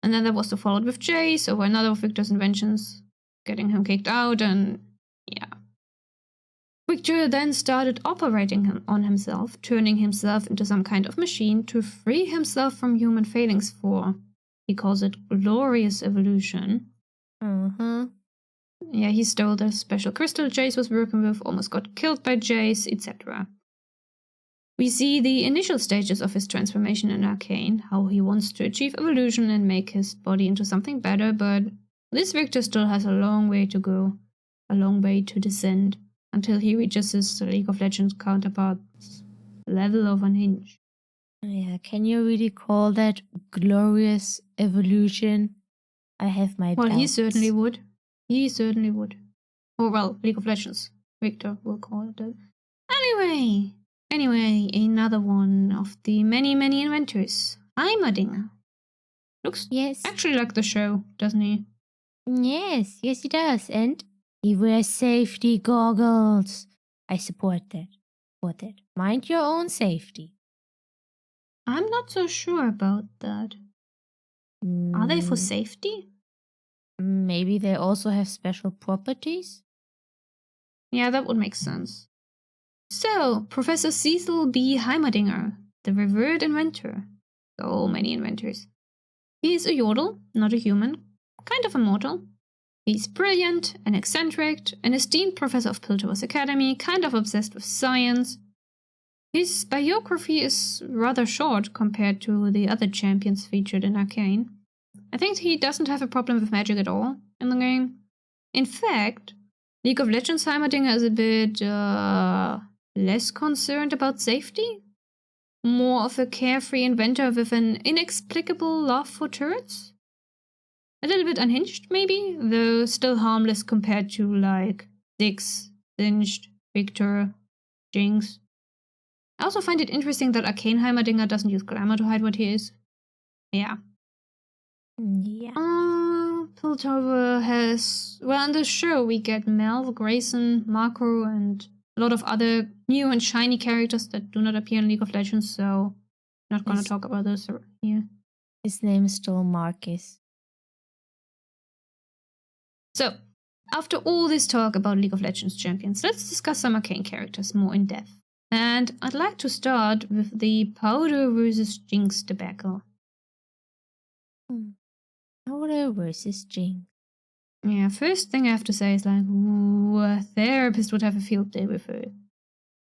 And then there was the fallout with Jayce over another of Viktor's inventions, getting him kicked out, and yeah. Viktor then started operating on himself, turning himself into some kind of machine to free himself from human failings for, he calls it, glorious evolution. Yeah, he stole the special crystal Jayce was working with, almost got killed by Jayce, etc. We see the initial stages of his transformation in Arcane, how he wants to achieve evolution and make his body into something better, but this Viktor still has a long way to go, a long way to descend, until he reaches his League of Legends counterpart's level of unhinged. Yeah, can you really call that glorious evolution? I have my doubts. He certainly would. He certainly would. Or, well, League of Legends. Viktor will call it that. Anyway, another one of the many inventors. Heimerdinger. Looks actually like the show, doesn't he? Yes, he does. And he wears safety goggles. I support that. Mind your own safety. I'm not so sure about that. Are they for safety? Maybe they also have special properties? Yeah, that would make sense. So, Professor Cecil B. Heimerdinger, the revered inventor. So many inventors. He is a yordle, not a human, kind of immortal. He's brilliant, an eccentric, an esteemed professor of Piltover's academy, kind of obsessed with science. His biography is rather short compared to the other champions featured in Arcane. I think he doesn't have a problem with magic at all in the game. In fact, League of Legends Heimerdinger is a bit less concerned about safety. More of a carefree inventor with an inexplicable love for turrets. A little bit unhinged, maybe, though still harmless compared to, like, Ziggs, Singed, Viktor, Jinx. I also find it interesting that Arcane Heimerdinger doesn't use glamour to hide what he is. Yeah. Piltover has... Well, in the show we get Mel, Grayson, Marco, and a lot of other new and shiny characters that do not appear in League of Legends, so not gonna talk about those here. His name is still Marcus. So, after all this talk about League of Legends champions, let's discuss some Arcane characters more in depth. And I'd like to start with the Powder versus Jinx debacle. Powder versus Jinx. Yeah, first thing I have to say is like, ooh, a therapist would have a field day with her.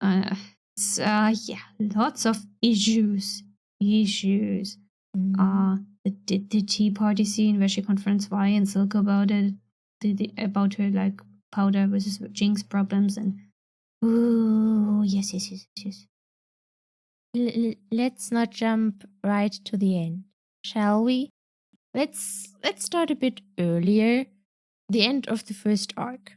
Yeah, lots of issues. The tea party scene where she confronts Vi and Silco about it, about her like Powder versus Jinx problems, and ooh, yes. Let's not jump right to the end, shall we? Let's start a bit earlier, the end of the first arc,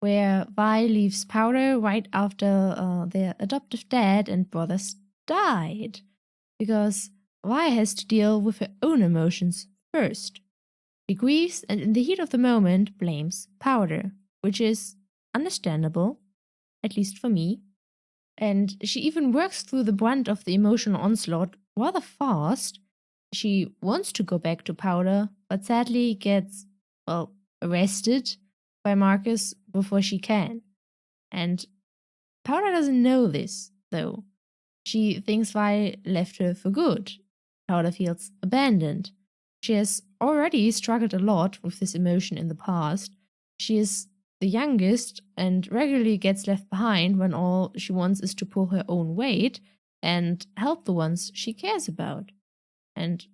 where Vi leaves Powder right after their adoptive dad and brothers died, because Vi has to deal with her own emotions first. She grieves and in the heat of the moment blames Powder, which is understandable, at least for me. And she even works through the brunt of the emotional onslaught rather fast. She wants to go back to Powder, but sadly gets, well, arrested by Marcus before she can. And Powder doesn't know this, though. She thinks Vi left her for good. Powder feels abandoned. She has already struggled a lot with this emotion in the past. She is the youngest and regularly gets left behind when all she wants is to pull her own weight and help the ones she cares about. And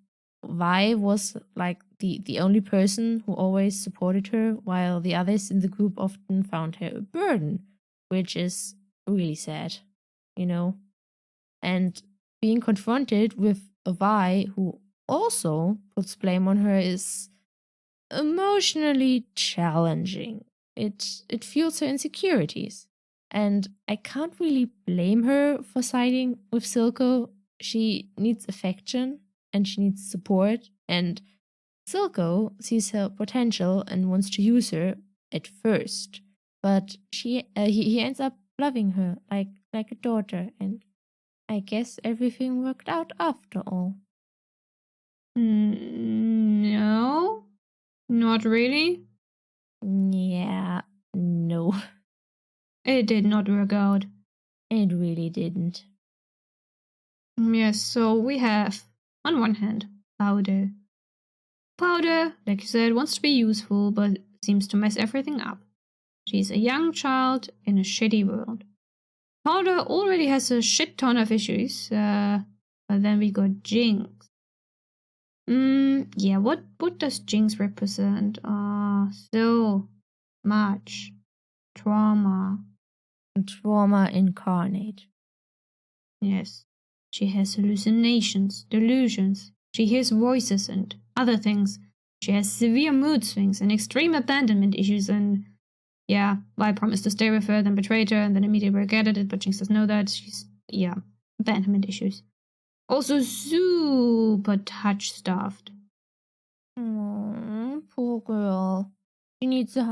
Vi was like the only person who always supported her, while the others in the group often found her a burden, which is really sad, you know? And being confronted with a Vi who also puts blame on her is emotionally challenging. It fuels her insecurities. And I can't really blame her for siding with Silco. She needs affection and she needs support. And Silco sees her potential and wants to use her at first. But he ends up loving her like a daughter, and I guess everything worked out after all. No, not really. Yeah, no, It did not work out. it really didn't. Yes, so we have, on one hand, Powder. Powder, like you said, wants to be useful, but seems to mess everything up. She's a young child in a shitty world. Powder already has a shit ton of issues, but then we got Jinx. Yeah, what does Jinx represent? So much trauma. Trauma incarnate. Yes, she has hallucinations, delusions. She hears voices and other things. She has severe mood swings and extreme abandonment issues. And yeah, I promised to stay with her, then betrayed her, and then immediately regretted it. But Jinx doesn't know that. She's, yeah, abandonment issues. Also super touch stuffed. Poor girl. She needs a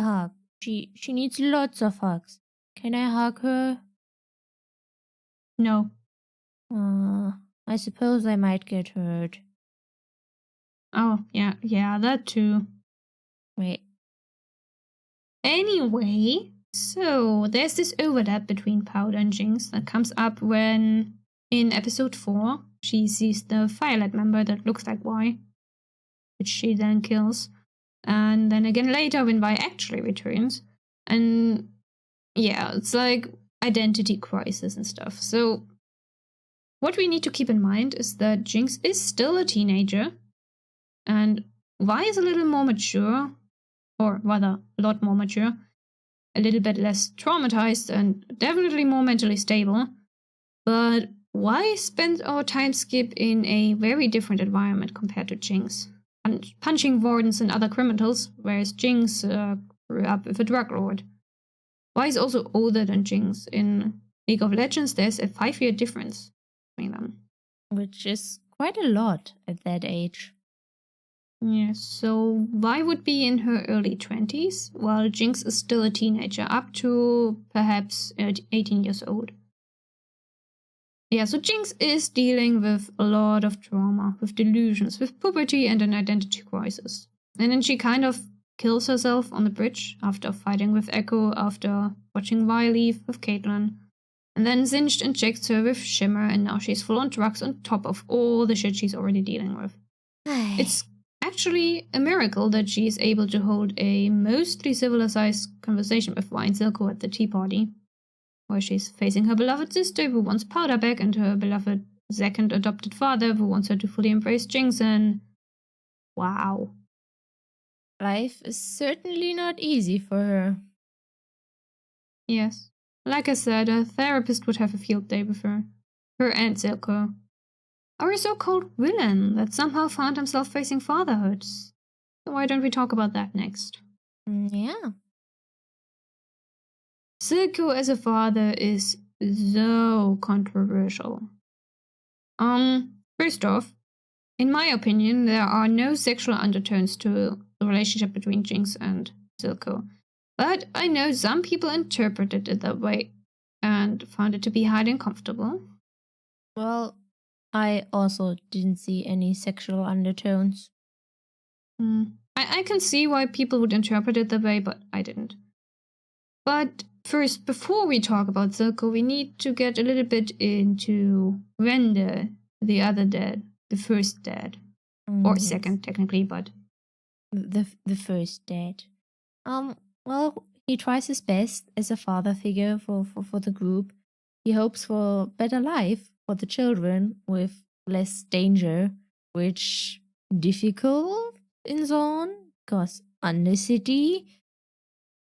hug. She needs lots of hugs. Can I hug her? No. I suppose I might get hurt. Oh, yeah, that too. Wait. Anyway, so there's this overlap between Powder and Jinx that comes up when, in episode 4, she sees the Firelight member that looks like Vi, which she then kills. And then again later when Vi actually returns. And yeah, it's like identity crisis and stuff. So what we need to keep in mind is that Jinx is still a teenager, and Vi is a little more mature, or rather, a lot more mature, a little bit less traumatized, and definitely more mentally stable. But Vi spent our time skip in a very different environment compared to Jinx, punching wardens and other criminals, whereas Jinx grew up with a drug lord. Vi is also older than Jinx. In League of Legends, there's a 5-year difference between them. Which is quite a lot at that age. Yeah, so Vi would be in her early 20s, while Jinx is still a teenager, up to perhaps 18 years old. Yeah, so Jinx is dealing with a lot of trauma, with delusions, with puberty and an identity crisis. And then she kind of kills herself on the bridge after fighting with Ekko, after watching Vi leave with Caitlyn. And then Singed injects her with Shimmer, and now she's full on drugs on top of all the shit she's already dealing with. It's actually a miracle that she is able to hold a mostly civilized conversation with Vi and Silco at the tea party, where she's facing her beloved sister who wants powder back and her beloved second adopted father who wants her to fully embrace Jinx, and wow. Life is certainly not easy for her. Yes. Like I said, a therapist would have a field day with her. Her and Silco. Or a so-called villain that somehow found himself facing fatherhood. So why don't we talk about that next? Yeah. Silco as a father is so controversial. First off, in my opinion, there are no sexual undertones to the relationship between Jinx and Silco. But I know some people interpreted it that way and found it to be highly uncomfortable. Well, I also didn't see any sexual undertones. I can see why people would interpret it that way, but I didn't. But first, before we talk about Silco, we need to get a little bit into Render, the other dad, the first dad. Or Yes. second, technically, but... The first dad. Well, he tries his best as a father figure for the group. He hopes for a better life for the children with less danger, which difficult in Zaun, because Undercity.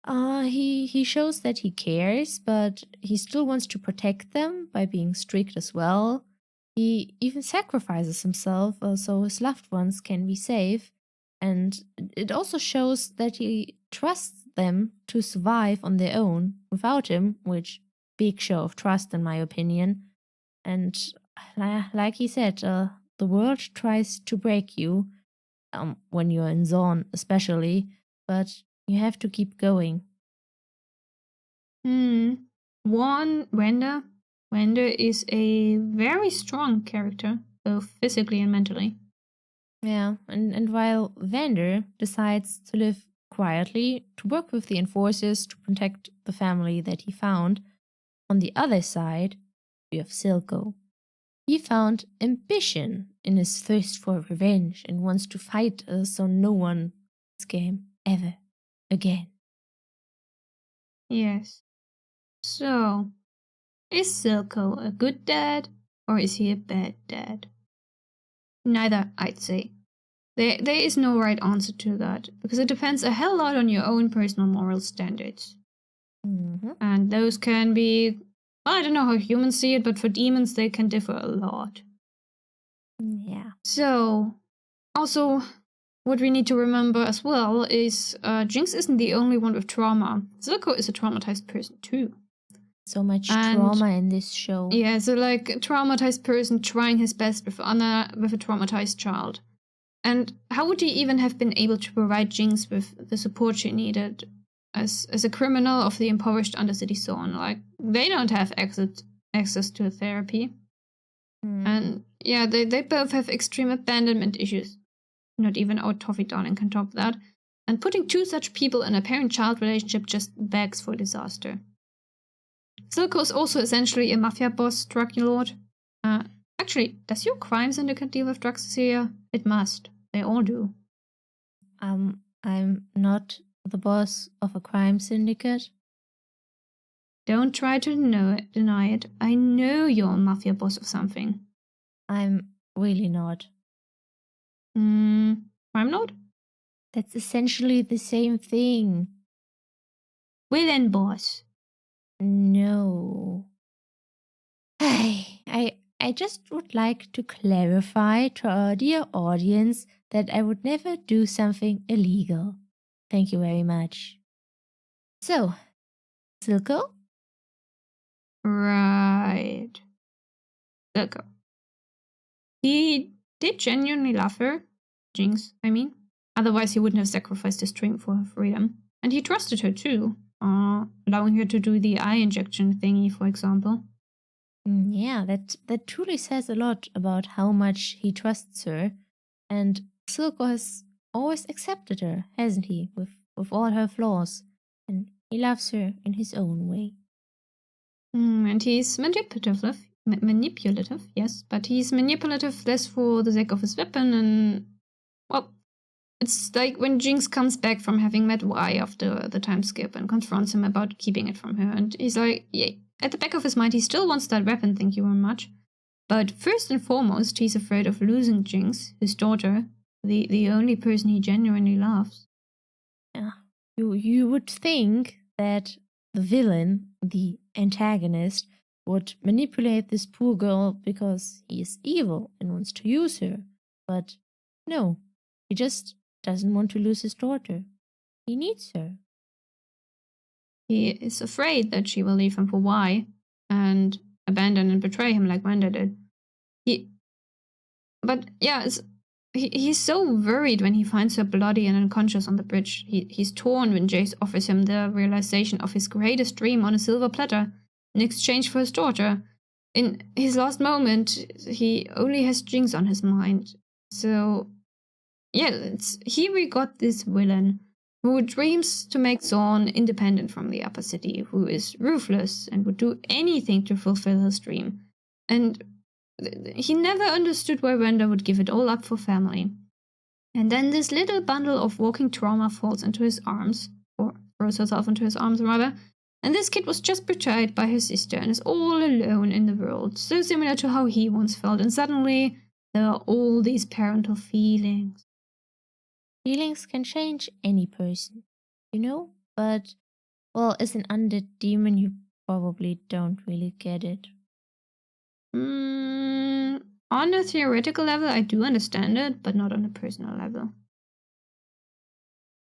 He shows that he cares, but he still wants to protect them by being strict as well. He even sacrifices himself so his loved ones can be safe. And it also shows that he trusts them to survive on their own without him, which big show of trust in my opinion. And like he said, the world tries to break you, when you're in Zaun especially, but you have to keep going. One, Render. Render is a very strong character, both physically and mentally. Yeah, and while Vander decides to live quietly, to work with the enforcers to protect the family that he found, on the other side, we have Silco. He found ambition in his thirst for revenge and wants to fight so no one this game ever again. Yes. So, is Silco a good dad or is he a bad dad? Neither, I'd say. There is no right answer to that because it depends a hell lot on your own personal moral standards. Mm-hmm. And those can be, I don't know how humans see it, but for demons they can differ a lot. Yeah. So, also, what we need to remember as well is Jinx isn't the only one with trauma. Silco is a traumatized person too. So much trauma in this show. Yeah, so like a traumatized person trying his best with a traumatized child. And how would he even have been able to provide Jinx with the support she needed as a criminal of the impoverished Undercity Zone? Like, they don't have access to therapy. And yeah, they both have extreme abandonment issues. Not even our Toffee darling can top that. And putting two such people in a parent-child relationship just begs for disaster. Silco is also essentially a mafia boss, drug lord. Actually, does your crime syndicate deal with drugs here? It must. They all do. I'm not the boss of a crime syndicate. Don't try to deny it. I know you're a mafia boss of something. I'm really not. Crime lord? That's essentially the same thing. Villain boss. No. I just would like to clarify to our dear audience that I would never do something illegal. Thank you very much. So, Silco? Right. Silco. He did genuinely love her. Jinx, I mean. Otherwise, he wouldn't have sacrificed his dream for her freedom. And he trusted her too, allowing her to do the eye injection thingy, for example. Yeah, that truly says a lot about how much he trusts her. And Silco has always accepted her, hasn't he, with all her flaws. And he loves her in his own way. And he's manipulative, yes, but he's manipulative less for the sake of his weapon and, well, it's like when Jinx comes back from having met Y after the time skip and confronts him about keeping it from her, and he's like, yeah, at the back of his mind, he still wants that weapon, thank you very much. But first and foremost, he's afraid of losing Jinx, his daughter, the only person he genuinely loves. Yeah. You would think that the villain, the antagonist, would manipulate this poor girl because he is evil and wants to use her. But no, he just doesn't want to lose his daughter. He needs her. He is afraid that she will leave him for Y and abandon and betray him like Wanda did. He's so worried when he finds her bloody and unconscious on the bridge. He's torn when Jayce offers him the realization of his greatest dream on a silver platter in exchange for his daughter. In his last moment, he only has Jinx on his mind. So, yeah, here we got this villain who dreams to make Zaun independent from the upper city, who is ruthless and would do anything to fulfill his dream. And he never understood why Wanda would give it all up for family. And then this little bundle of walking trauma falls into his arms, or throws herself into his arms rather, and this kid was just betrayed by her sister and is all alone in the world, so similar to how he once felt, and suddenly there are all these parental feelings. Feelings can change any person, you know? But, well, as an undead demon, you probably don't really get it. On a theoretical level, I do understand it, but not on a personal level.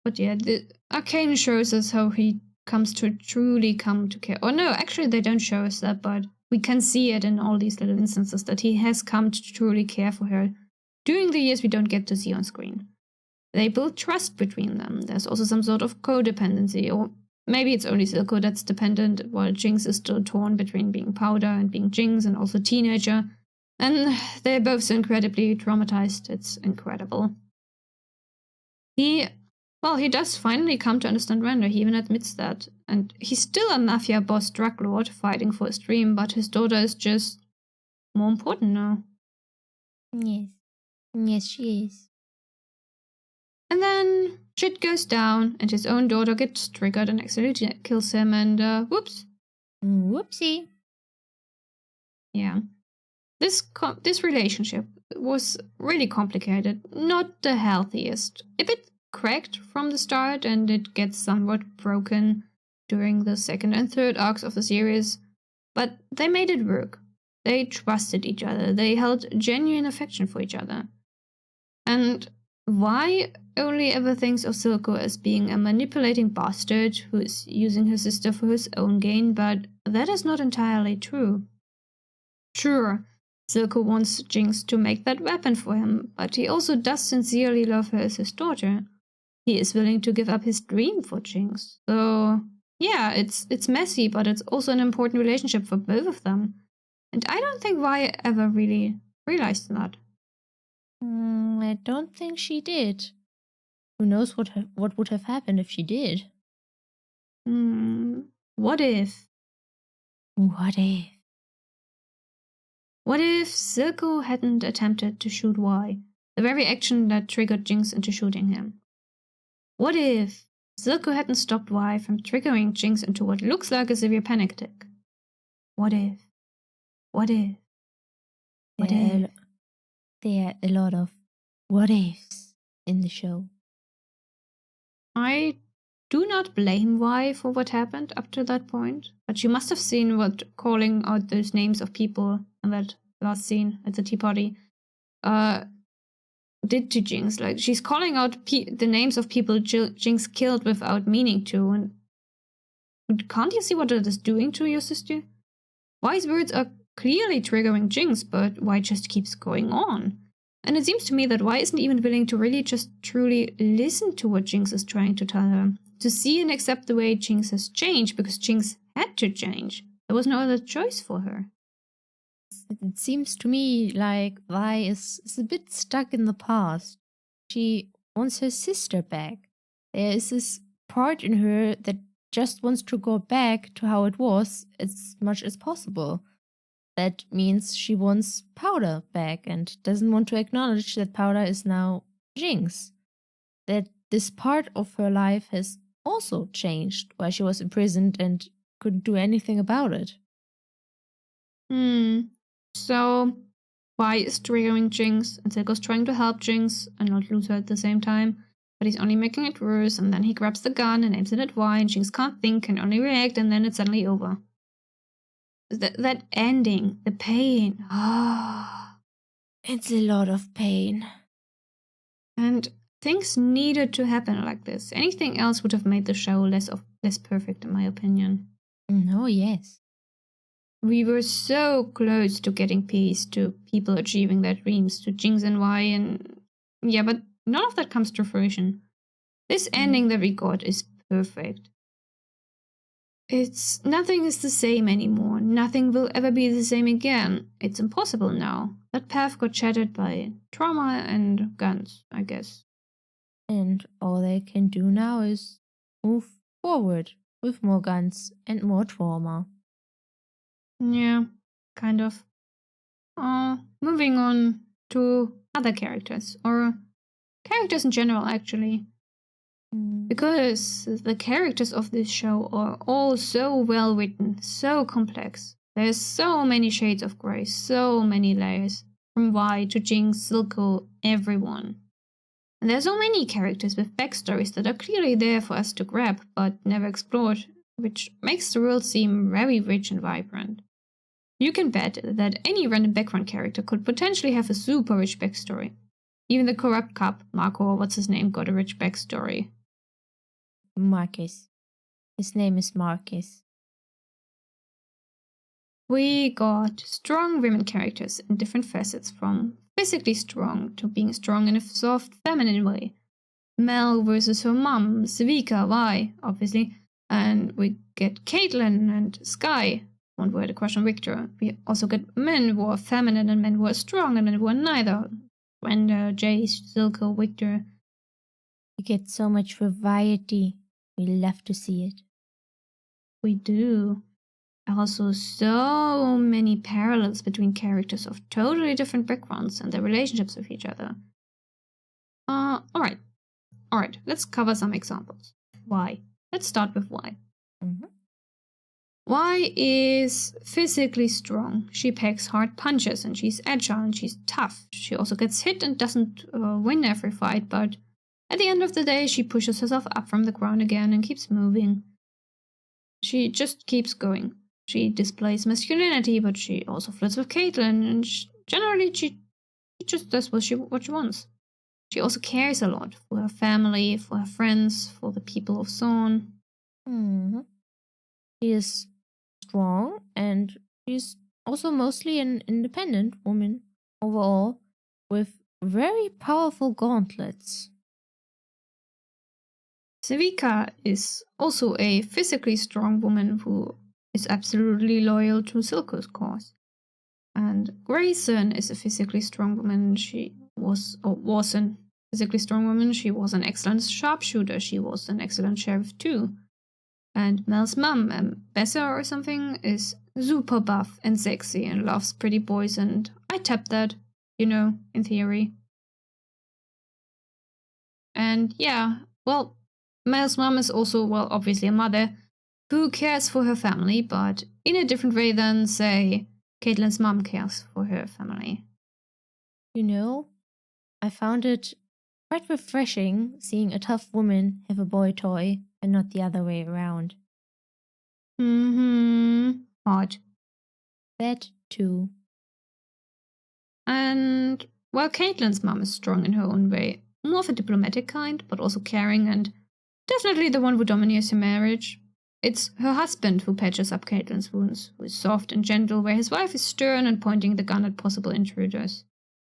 But yeah, the Arcane shows us how he comes to truly come to care. Or no, actually they don't show us that, but we can see it in all these little instances that he has come to truly care for her during the years we don't get to see on screen. They build trust between them. There's also some sort of codependency, or maybe it's only Silco that's dependent, while Jinx is still torn between being Powder and being Jinx and also teenager. And they're both so incredibly traumatized. It's incredible. He does finally come to understand Wanda. He even admits that. And he's still a mafia boss drug lord fighting for his dream, but his daughter is just more important now. Yes. Yes, she is. And then shit goes down, and his own daughter gets triggered and accidentally kills him, and whoops. Whoopsie. Yeah. This relationship was really complicated, not the healthiest. A bit cracked from the start, and it gets somewhat broken during the second and third arcs of the series, but they made it work. They trusted each other. They held genuine affection for each other. And why only ever thinks of Silco as being a manipulating bastard who is using her sister for his own gain, but that is not entirely true. Sure, Silco wants Jinx to make that weapon for him, but he also does sincerely love her as his daughter. He is willing to give up his dream for Jinx. So, yeah, it's messy, but it's also an important relationship for both of them. And I don't think Vi ever really realized that. I don't think she did. Who knows what would have happened if she did? What if? What if? What if Silco hadn't attempted to shoot Y, the very action that triggered Jinx into shooting him? What if Silco hadn't stopped Y from triggering Jinx into what looks like a severe panic attack? What if? What if? What if? There are a lot of what ifs in the show. I do not blame Y for what happened up to that point, but she must have seen what calling out those names of people in that last scene at the tea party did to Jinx. Like, she's calling out the names of people Jinx killed without meaning to, and can't you see what that is doing to your sister? Y's words are clearly triggering Jinx, but Y just keeps going on. And it seems to me that Y isn't even willing to really just truly listen to what Jinx is trying to tell her, to see and accept the way Jinx has changed, because Jinx had to change. There was no other choice for her. It seems to me like Vi is a bit stuck in the past. She wants her sister back. There is this part in her that just wants to go back to how it was as much as possible. That means she wants Powder back and doesn't want to acknowledge that Powder is now Jinx. That this part of her life has also changed while she was imprisoned and couldn't do anything about it. So, why is triggering Jinx? And Silco's trying to help Jinx and not lose her at the same time, but he's only making it worse, and then he grabs the gun and aims it at Vi, and Jinx can't think, can only react, and then it's suddenly over. That ending, the pain. It's a lot of pain. And things needed to happen like this. Anything else would have made the show less perfect, in my opinion. Oh, yes. We were so close to getting peace, to people achieving their dreams, to Jinx and Vi, and yeah, but none of that comes to fruition. This ending that we got is perfect. Nothing is the same anymore. Nothing will ever be the same again. It's impossible now. That path got shattered by trauma and guns, I guess. And all they can do now is move forward with more guns and more trauma. Yeah, kind of. Moving on to other characters, or characters in general, actually. Because the characters of this show are all so well written, so complex. There's so many shades of grey, so many layers, from Vi to Jinx, Silco, everyone. And there's so many characters with backstories that are clearly there for us to grab, but never explored, which makes the world seem very rich and vibrant. You can bet that any random background character could potentially have a super rich backstory. Even the corrupt cop, Marco, or what's his name, got a rich backstory. Marcus. His name is Marcus. We got strong women characters in different facets, from physically strong to being strong in a soft, feminine way. Mel versus her mom, Sevika, Vi, obviously, and we get Caitlyn and Skye, one who had a crush on Viktor. We also get men who are feminine and men who are strong and men who are neither. Brenda, Jayce, Silco, Viktor. We get so much variety. We love to see it. We do. Also, so many parallels between characters of totally different backgrounds and their relationships with each other. Alright, let's cover some examples. Vi. Let's start with Vi. Vi is physically strong. She packs hard punches and she's agile and she's tough. She also gets hit and doesn't win every fight, but at the end of the day, she pushes herself up from the ground again and keeps moving. She just keeps going. She displays masculinity, but she also flirts with Caitlyn, and generally she just does what she wants. She also cares a lot for her family, for her friends, for the people of Zaun. She is strong, and she's also mostly an independent woman overall, with very powerful gauntlets. Sevika is also a physically strong woman who is absolutely loyal to Silco's cause. And Grayson is a physically strong woman. She was a physically strong woman. She was an excellent sharpshooter. She was an excellent sheriff too. And Mel's mum, Bessa or something, is super buff and sexy and loves pretty boys, and I tap that, in theory. And yeah, well, Mel's mum is also, obviously a mother who cares for her family, but in a different way than, say, Caitlyn's mum cares for her family. I found it quite refreshing seeing a tough woman have a boy toy and not the other way around. Hot. That too. And, Caitlyn's mum is strong in her own way. More of a diplomatic kind, but also caring, and definitely the one who dominates her marriage. It's her husband who patches up Caitlyn's wounds, who is soft and gentle, where his wife is stern and pointing the gun at possible intruders.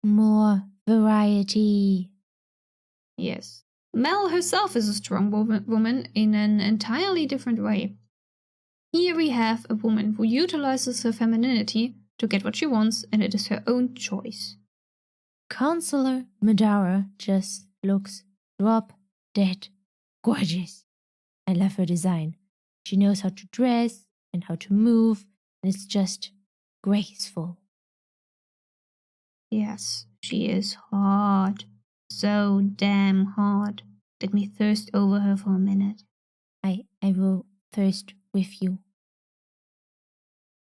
More variety. Yes. Mel herself is a strong woman in an entirely different way. Here we have a woman who utilizes her femininity to get what she wants, and it is her own choice. Counselor Madara just looks drop dead gorgeous. I love her design. She knows how to dress and how to move, and it's just graceful. Yes, she is hot. So damn hot. Let me thirst over her for a minute. I will thirst with you.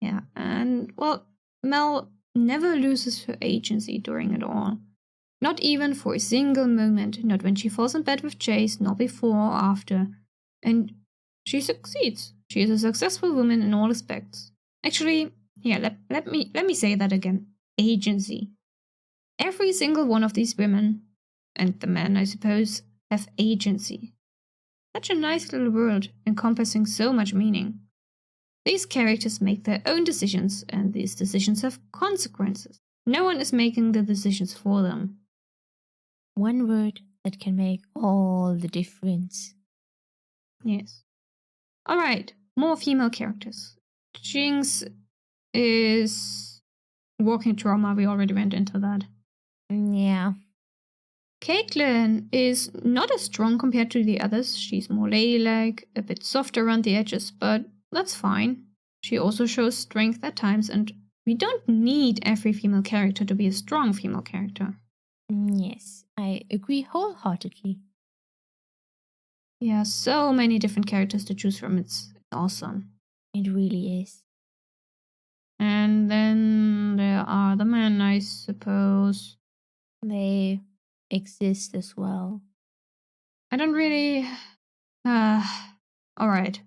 Yeah, and well, Mel never loses her agency during it all. Not even for a single moment, not when she falls in bed with Jayce, nor before or after. And she succeeds. She is a successful woman in all aspects. Actually, yeah, let me say that again. Agency. Every single one of these women, and the men, I suppose, have agency. Such a nice little world, encompassing so much meaning. These characters make their own decisions, and these decisions have consequences. No one is making the decisions for them. One word that can make all the difference. Yes. Alright, more female characters. Jinx is walking trauma, we already went into that. Yeah. Caitlyn is not as strong compared to the others. She's more ladylike, a bit softer around the edges, but that's fine. She also shows strength at times, and we don't need every female character to be a strong female character. Yes, I agree wholeheartedly. Yeah, so many different characters to choose from. It's awesome. It really is. And then there are the men, I suppose. They exist as well. I don't really... Alright.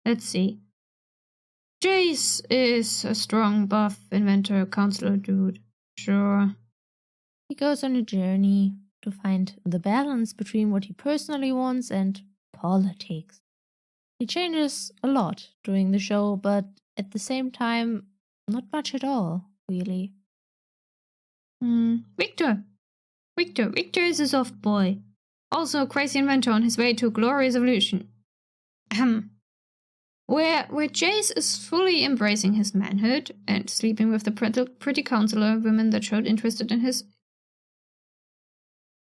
Let's see. Jayce is a strong buff inventor, counselor dude. Sure. He goes on a journey to find the balance between what he personally wants and politics. He changes a lot during the show, but at the same time, not much at all, really. Viktor. Viktor is a soft boy. Also a crazy inventor on his way to a glorious evolution. Where Jayce is fully embracing his manhood and sleeping with the pretty counselor woman that showed interest in his...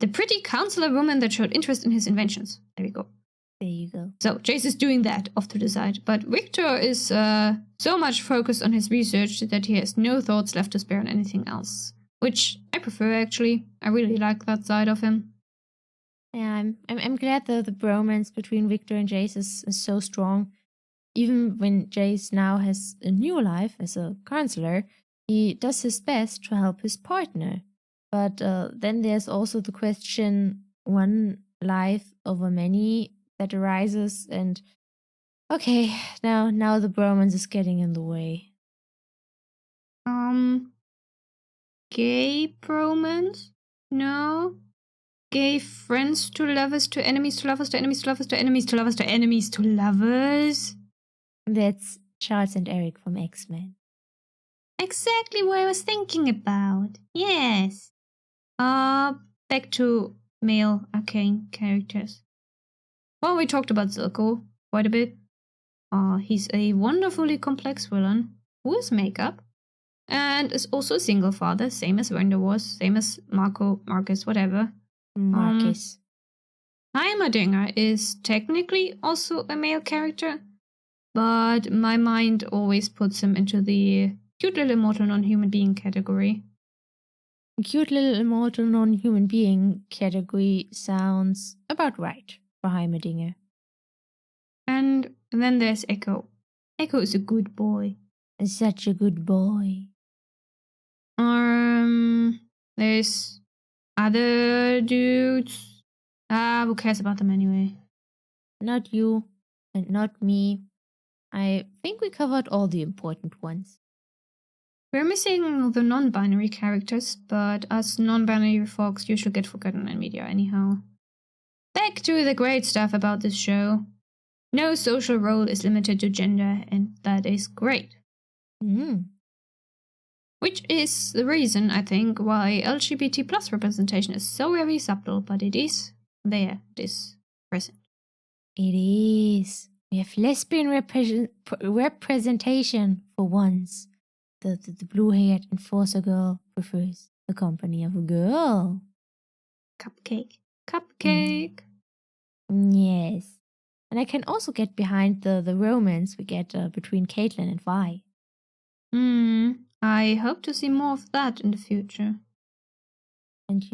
The pretty counselor woman that showed interest in his inventions. There we go. There you go. So Jayce is doing that off to the side. But Viktor is so much focused on his research that he has no thoughts left to spare on anything else. Which I prefer, actually. I really like that side of him. Yeah, I'm glad that the bromance between Viktor and Jayce is so strong. Even when Jayce now has a new life as a counselor, he does his best to help his partner. But then there's also the question, one life over many, that arises, and okay, now the bromance is getting in the way. Gay bromance? No. Gay friends to lovers to enemies to lovers to enemies to lovers to enemies to lovers to enemies to lovers? That's Charles and Eric from X-Men. Exactly what I was thinking about. Yes. Back to male Arcane characters. Well, we talked about Silco quite a bit. He's a wonderfully complex villain who is makeup and is also a single father, same as Wender was, same as Marcus, whatever. Marcus. Heimerdinger is technically also a male character, but my mind always puts him into the cute little immortal non-human being category. Cute little immortal non-human being category sounds about right for Heimerdinger. And then there's Ekko. Ekko is a good boy. Such a good boy. There's other dudes. Who cares about them anyway? Not you and not me. I think we covered all the important ones. We're missing the non-binary characters, but us non-binary folks usually get forgotten in media anyhow. Back to the great stuff about this show. No social role is limited to gender, and that is great. Which is the reason, I think, why LGBT plus representation is so very subtle, but it is there, it is present. It is. We have lesbian representation for once. the blue-haired enforcer girl prefers the company of a girl. Cupcake. Cupcake. Yes. And I can also get behind the romance we get between Caitlyn and Vi. I hope to see more of that in the future. And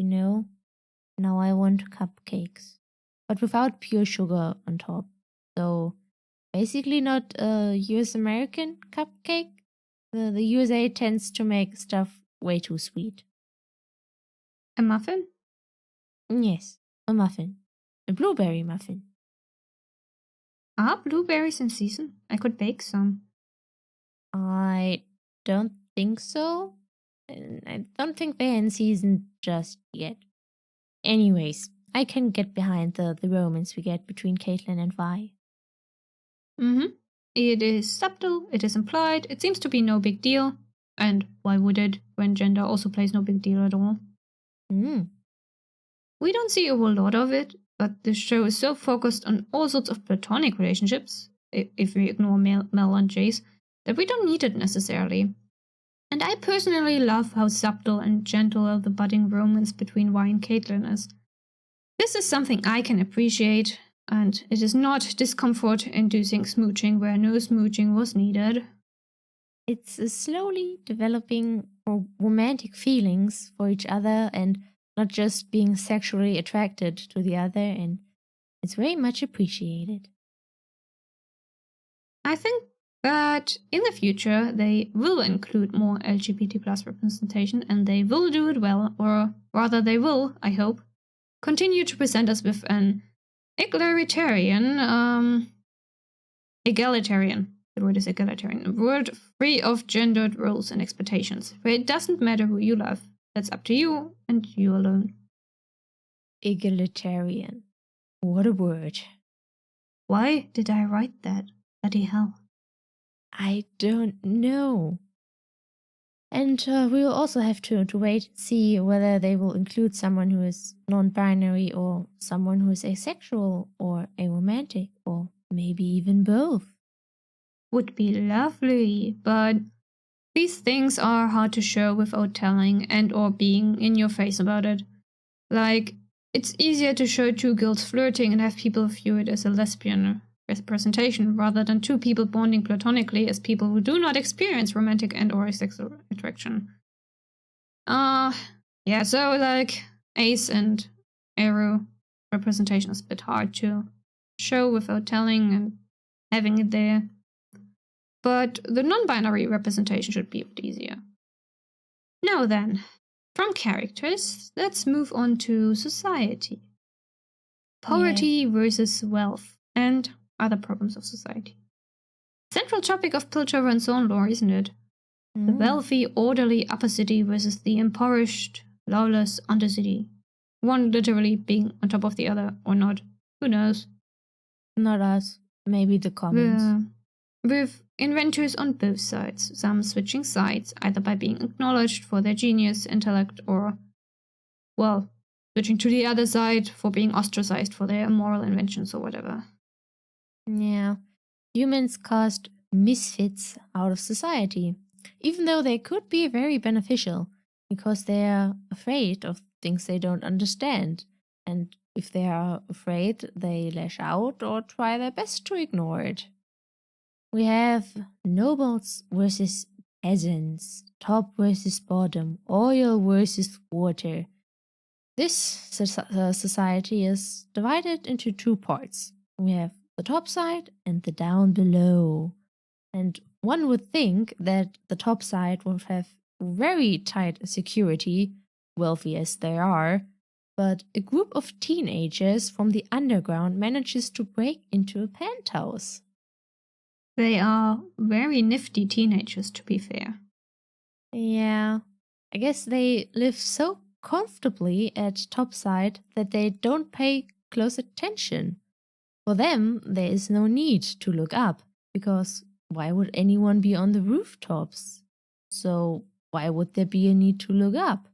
now I want cupcakes. But without pure sugar on top. So basically not a US American cupcake. The USA tends to make stuff way too sweet. A muffin? Yes, a muffin. A blueberry muffin. Are blueberries in season? I could bake some. I don't think so. I don't think they're in season just yet. Anyways, I can get behind the romance we get between Caitlyn and Vi. It is subtle, it is implied, it seems to be no big deal. And why would it when gender also plays no big deal at all? We don't see a whole lot of it, but the show is so focused on all sorts of platonic relationships, if we ignore Mel and Jayce, that we don't need it necessarily. And I personally love how subtle and gentle the budding romance between Vi and Caitlyn is. This is something I can appreciate, and it is not discomfort-inducing smooching where no smooching was needed. It's slowly developing romantic feelings for each other and not just being sexually attracted to the other, and it's very much appreciated. I think that in the future they will include more LGBT plus representation, and they will do it well, or rather they will, I hope, continue to present us with an egalitarian, the word is egalitarian, a world free of gendered roles and expectations, where it doesn't matter who you love. That's up to you and you alone. Egalitarian. What a word. Why did I write that? Bloody hell. I don't know. And we will also have to wait and see whether they will include someone who is non-binary or someone who is asexual or aromantic or maybe even both. Would be lovely, but these things are hard to show without telling and or being in your face about it. Like, it's easier to show two girls flirting and have people view it as a lesbian representation rather than two people bonding platonically as people who do not experience romantic and or sexual attraction. Yeah, so like Ace and Arrow representation is a bit hard to show without telling and having it there. But the non-binary representation should be a bit easier. Now then, from characters, let's move on to society. Poverty versus wealth and other problems of society. Central topic of Piltover and Zaun lore, isn't it? The wealthy, orderly upper city versus the impoverished, lawless undercity. One literally being on top of the other, or not. Who knows? Not us. Maybe the commons. With inventors on both sides, some switching sides, either by being acknowledged for their genius, intellect, or, well, switching to the other side for being ostracized for their immoral inventions or whatever. Yeah. Humans cast misfits out of society, even though they could be very beneficial, because they are afraid of things they don't understand. And if they are afraid, they lash out or try their best to ignore it. We have nobles versus peasants, top versus bottom, oil versus water. This society is divided into two parts. We have the top side and the down below. And one would think that the top side would have very tight security, wealthy as they are, but a group of teenagers from the underground manages to break into a penthouse. They are very nifty teenagers, to be fair. Yeah, I guess they live so comfortably at topside that they don't pay close attention. For them, there is no need to look up, because why would anyone be on the rooftops? So why would there be a need to look up?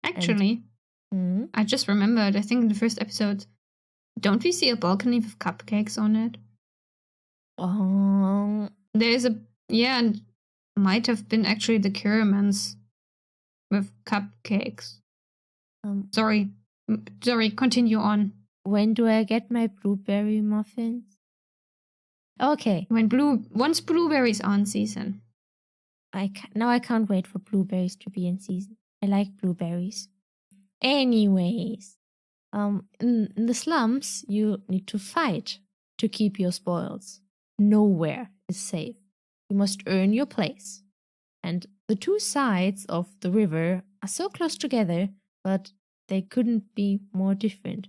Actually, I just remembered, I think in the first episode, don't we see a balcony with cupcakes on it? There's a, and might have been actually the Kiramans with cupcakes. Sorry, continue on. When do I get my blueberry muffins? Okay. Once blueberries are in season. Now I can't wait for blueberries to be in season. I like blueberries. Anyways, in the slums, you need to fight to keep your spoils. Nowhere is safe. You must earn your place. And the two sides of the river are so close together, but they couldn't be more different.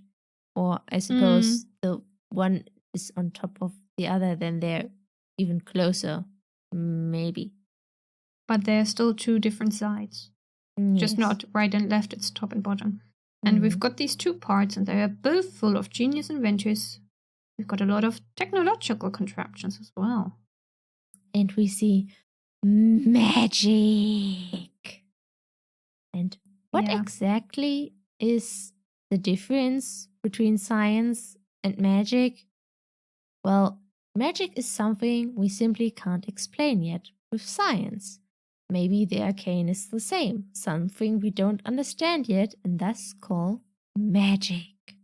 Or I suppose the one is on top of the other, then they're even closer. Maybe. But they're still two different sides. Yes. Just not right and left, it's top and bottom. And we've got these two parts, and they are both full of genius adventures. We've got a lot of technological contraptions as well. And we see magic. And what exactly is the difference between science and magic? Well, magic is something we simply can't explain yet with science. Maybe the arcane is the same, something we don't understand yet and thus call magic.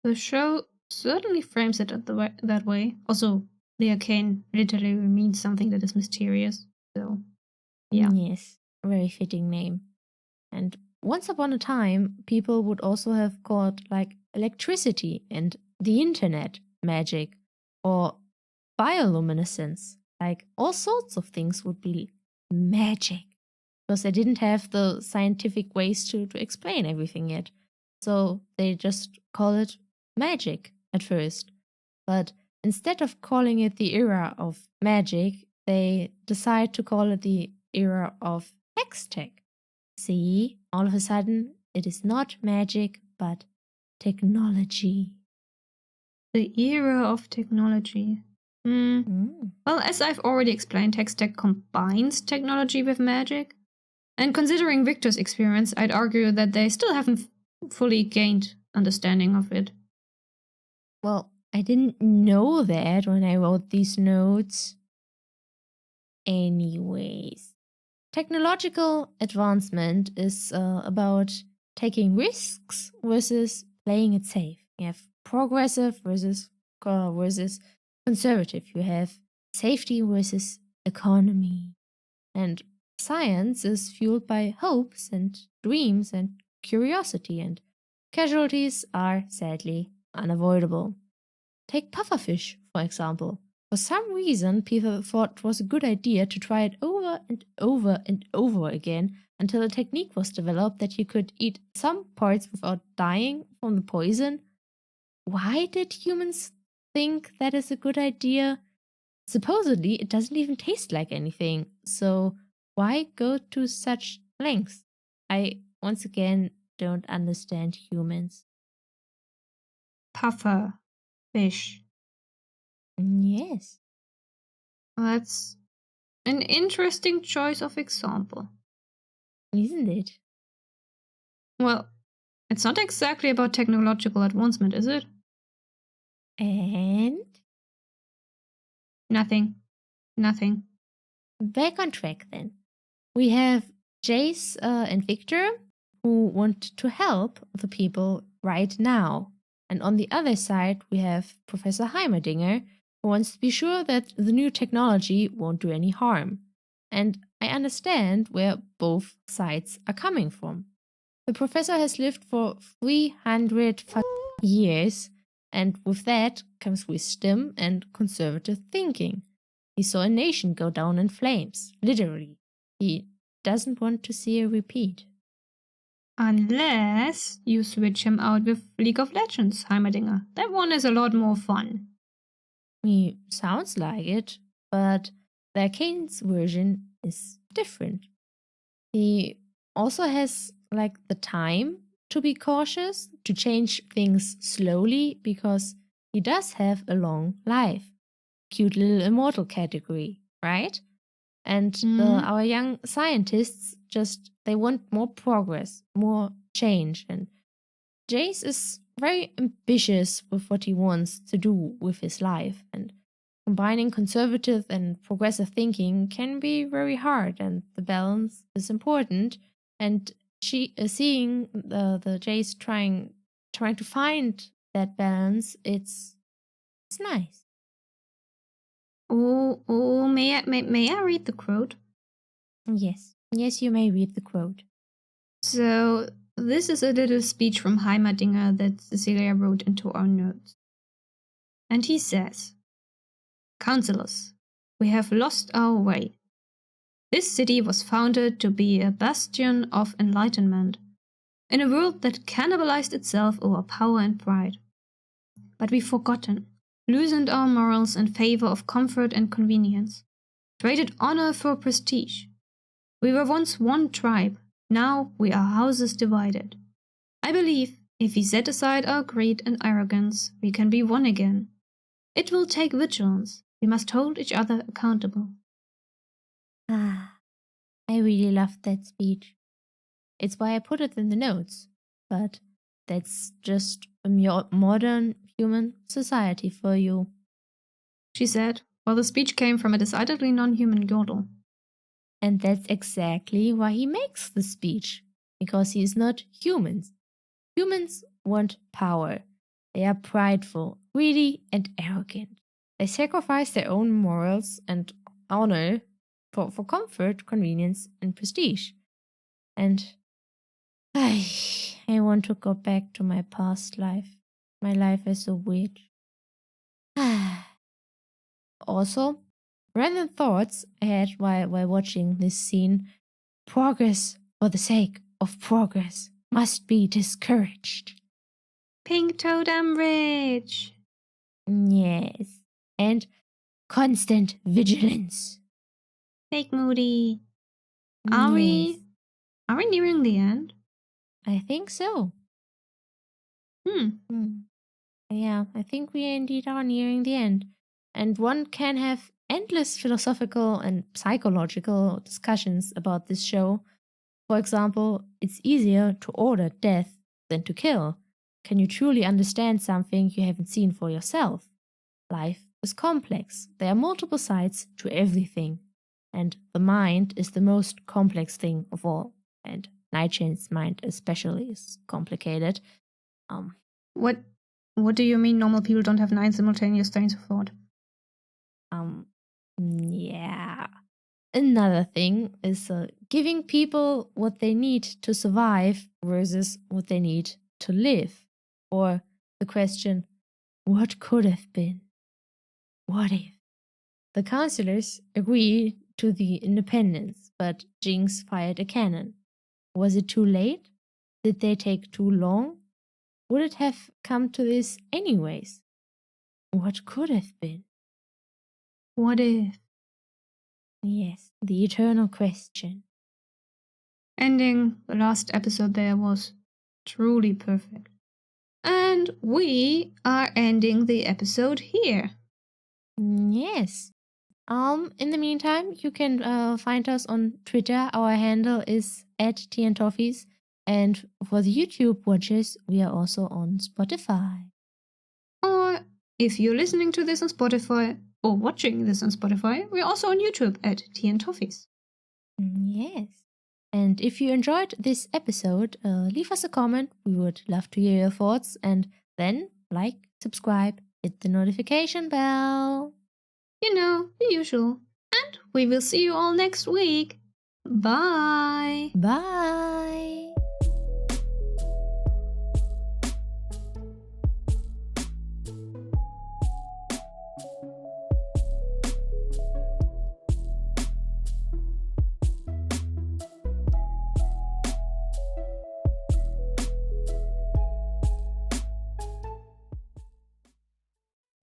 The show certainly frames it that way. Also, the arcane literally means something that is mysterious. So, yeah. Yes, very fitting name. And once upon a time, people would also have called like electricity and the internet magic, or bioluminescence. Like all sorts of things would be magic, because they didn't have the scientific ways to explain everything yet. So they just call it magic at first. But instead of calling it the era of magic, they decide to call it the era of hextech. See, all of a sudden, it is not magic, but technology. The era of technology. Well, as I've already explained, hextech combines technology with magic. And considering Viktor's experience, I'd argue that they still haven't fully gained understanding of it. Well, I didn't know that when I wrote these notes. Anyways, technological advancement is about taking risks versus playing it safe. You have progressive versus conservative. You have safety versus economy. And science is fueled by hopes and dreams and curiosity, and casualties are sadly unavoidable. Take pufferfish, for example. For some reason, people thought it was a good idea to try it over and over and over again until a technique was developed that you could eat some parts without dying from the poison. Why did humans think that is a good idea? Supposedly, it doesn't even taste like anything, so why go to such lengths? I, once again, don't understand humans. Puffer fish. Yes. That's an interesting choice of example. Isn't it? Well, it's not exactly about technological advancement, is it? And? Nothing. Back on track then. We have Jayce and Viktor who want to help the people right now. And on the other side, we have Professor Heimerdinger, who wants to be sure that the new technology won't do any harm. And I understand where both sides are coming from. The professor has lived for 300 years, and with that comes wisdom and conservative thinking. He saw a nation go down in flames, literally. He doesn't want to see a repeat. Unless you switch him out with League of Legends, Heimerdinger. That one is a lot more fun. He sounds like it, but the Arcane's version is different. He also has like the time to be cautious, to change things slowly, because he does have a long life. Cute little immortal category, right? And our young scientists they want more progress, more change. And Jayce is very ambitious with what he wants to do with his life. And Combining conservative and progressive thinking can be very hard, and the balance is important. And seeing the Jayce trying to find that balance, it's nice. Oh, may I read the quote? Yes, you may read the quote. So, this is a little speech from Heimerdinger that Cecilia wrote into our notes. And he says, "Counselors, we have lost our way. This city was founded to be a bastion of enlightenment, in a world that cannibalized itself over power and pride. But we've forgotten, loosened our morals in favor of comfort and convenience, traded honor for prestige. We were once one tribe, now we are houses divided. I believe if we set aside our greed and arrogance, we can be one again. It will take vigilance. We must hold each other accountable." Ah, I really loved that speech. It's why I put it in the notes. But that's just a modern human society for you, she said, while the speech came from a decidedly non-human yodel. And that's exactly why he makes the speech, because he is not human. Humans want power. They are prideful, greedy, and arrogant. They sacrifice their own morals and honor for comfort, convenience, and prestige. And I want to go back to my past life. My life as a witch. Also, random thoughts I had while watching this scene. Progress for the sake of progress must be discouraged. Pink totem rich. Yes. And constant vigilance. Fake moody. Are we nearing the end? I think so. Yeah, I think we indeed are nearing the end. And one can have endless philosophical and psychological discussions about this show. For example, it's easier to order death than to kill. Can you truly understand something you haven't seen for yourself? Life is complex. There are multiple sides to everything. And the mind is the most complex thing of all. And Neitshayd's mind especially is complicated. What do you mean normal people don't have 9 simultaneous trains of thought? Yeah. Another thing is giving people what they need to survive versus what they need to live. Or the question, what could have been? What if? The counselors agree to the independence, but Jinx fired a cannon. Was it too late? Did they take too long? Would it have come to this anyways? What could have been? What if? Yes, the eternal question. Ending the last episode there was truly perfect. And we are ending the episode here. Yes. In the meantime, you can find us on Twitter. Our handle is @TNToffies. And for the YouTube watchers, we are also on Spotify. Or if you're listening to this on Spotify or watching this on Spotify, we're also on YouTube @TNToffies. Yes. And if you enjoyed this episode, leave us a comment. We would love to hear your thoughts. And then like, subscribe, hit the notification bell. You know, the usual. And we will see you all next week. Bye. Bye.